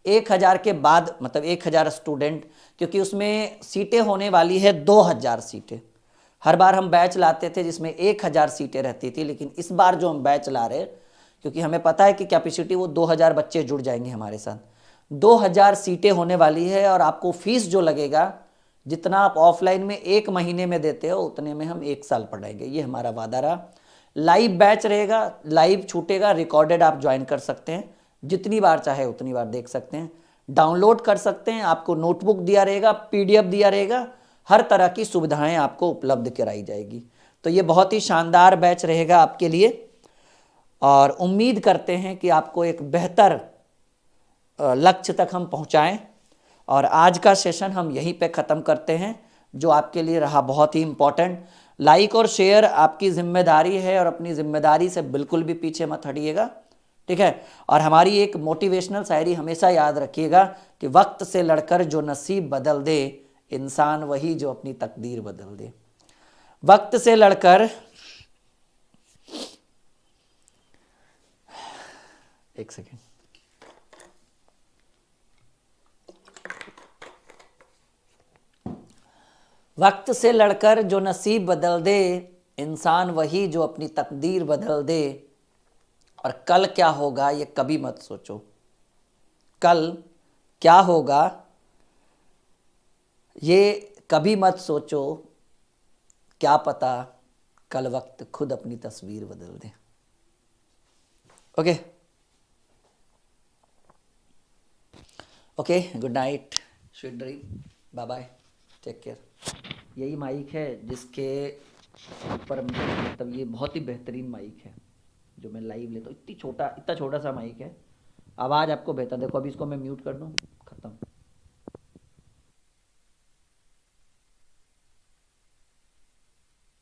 1000 के बाद मतलब 1000 स्टूडेंट, क्योंकि उसमें सीटें होने वाली है 2000 सीटें। हर बार हम बैच लाते थे जिसमें 1000 सीटें रहती थी, लेकिन इस बार जो हम बैच ला रहे हैं, क्योंकि हमें पता है कि कैपेसिटी वो 2000 बच्चे जुड़ जाएंगे हमारे साथ, 2000 सीटें होने वाली है। और आपको फीस जो लगेगा, जितना आप ऑफलाइन में 1 महीने में देते हो उतने में हम 1 साल पढ़ाएंगे, ये हमारा वादा रहा। लाइव बैच रहेगा, लाइव छूटेगा, रिकॉर्डेड आप ज्वाइन कर सकते हैं, जितनी बार चाहे उतनी बार देख सकते हैं, डाउनलोड कर सकते हैं। आपको नोटबुक दिया रहेगा, PDF दिया रहेगा, हर तरह की सुविधाएं आपको उपलब्ध कराई जाएगी। तो ये बहुत ही शानदार बैच रहेगा आपके लिए और उम्मीद करते हैं कि आपको एक बेहतर लक्ष्य तक हम पहुंचाएं। और आज का सेशन हम यहीं पे ख़त्म करते हैं, जो आपके लिए रहा बहुत ही इम्पोर्टेंट। लाइक और शेयर आपकी जिम्मेदारी है और अपनी जिम्मेदारी से बिल्कुल भी पीछे मत हटिएगा, ठीक है। और हमारी एक मोटिवेशनल शायरी हमेशा याद रखिएगा कि वक्त से लड़कर जो नसीब बदल दे, इंसान वही जो अपनी तकदीर बदल दे। वक्त से लड़कर, एक सेकेंड, वक्त से लड़कर जो नसीब बदल दे, इंसान वही जो अपनी तकदीर बदल दे। और कल क्या होगा ये कभी मत सोचो, कल क्या होगा ये कभी मत सोचो, क्या पता कल वक्त खुद अपनी तस्वीर बदल दे। Okay okay, good night, sweet dream, bye bye, take care. यही माइक है जिसके ऊपर मतलब ये बहुत ही बेहतरीन माइक है जो मैं लाइव लेता हूँ। इतना छोटा सा माइक है, आवाज़ आपको बेहतर। देखो अभी इसको मैं म्यूट कर दूँ।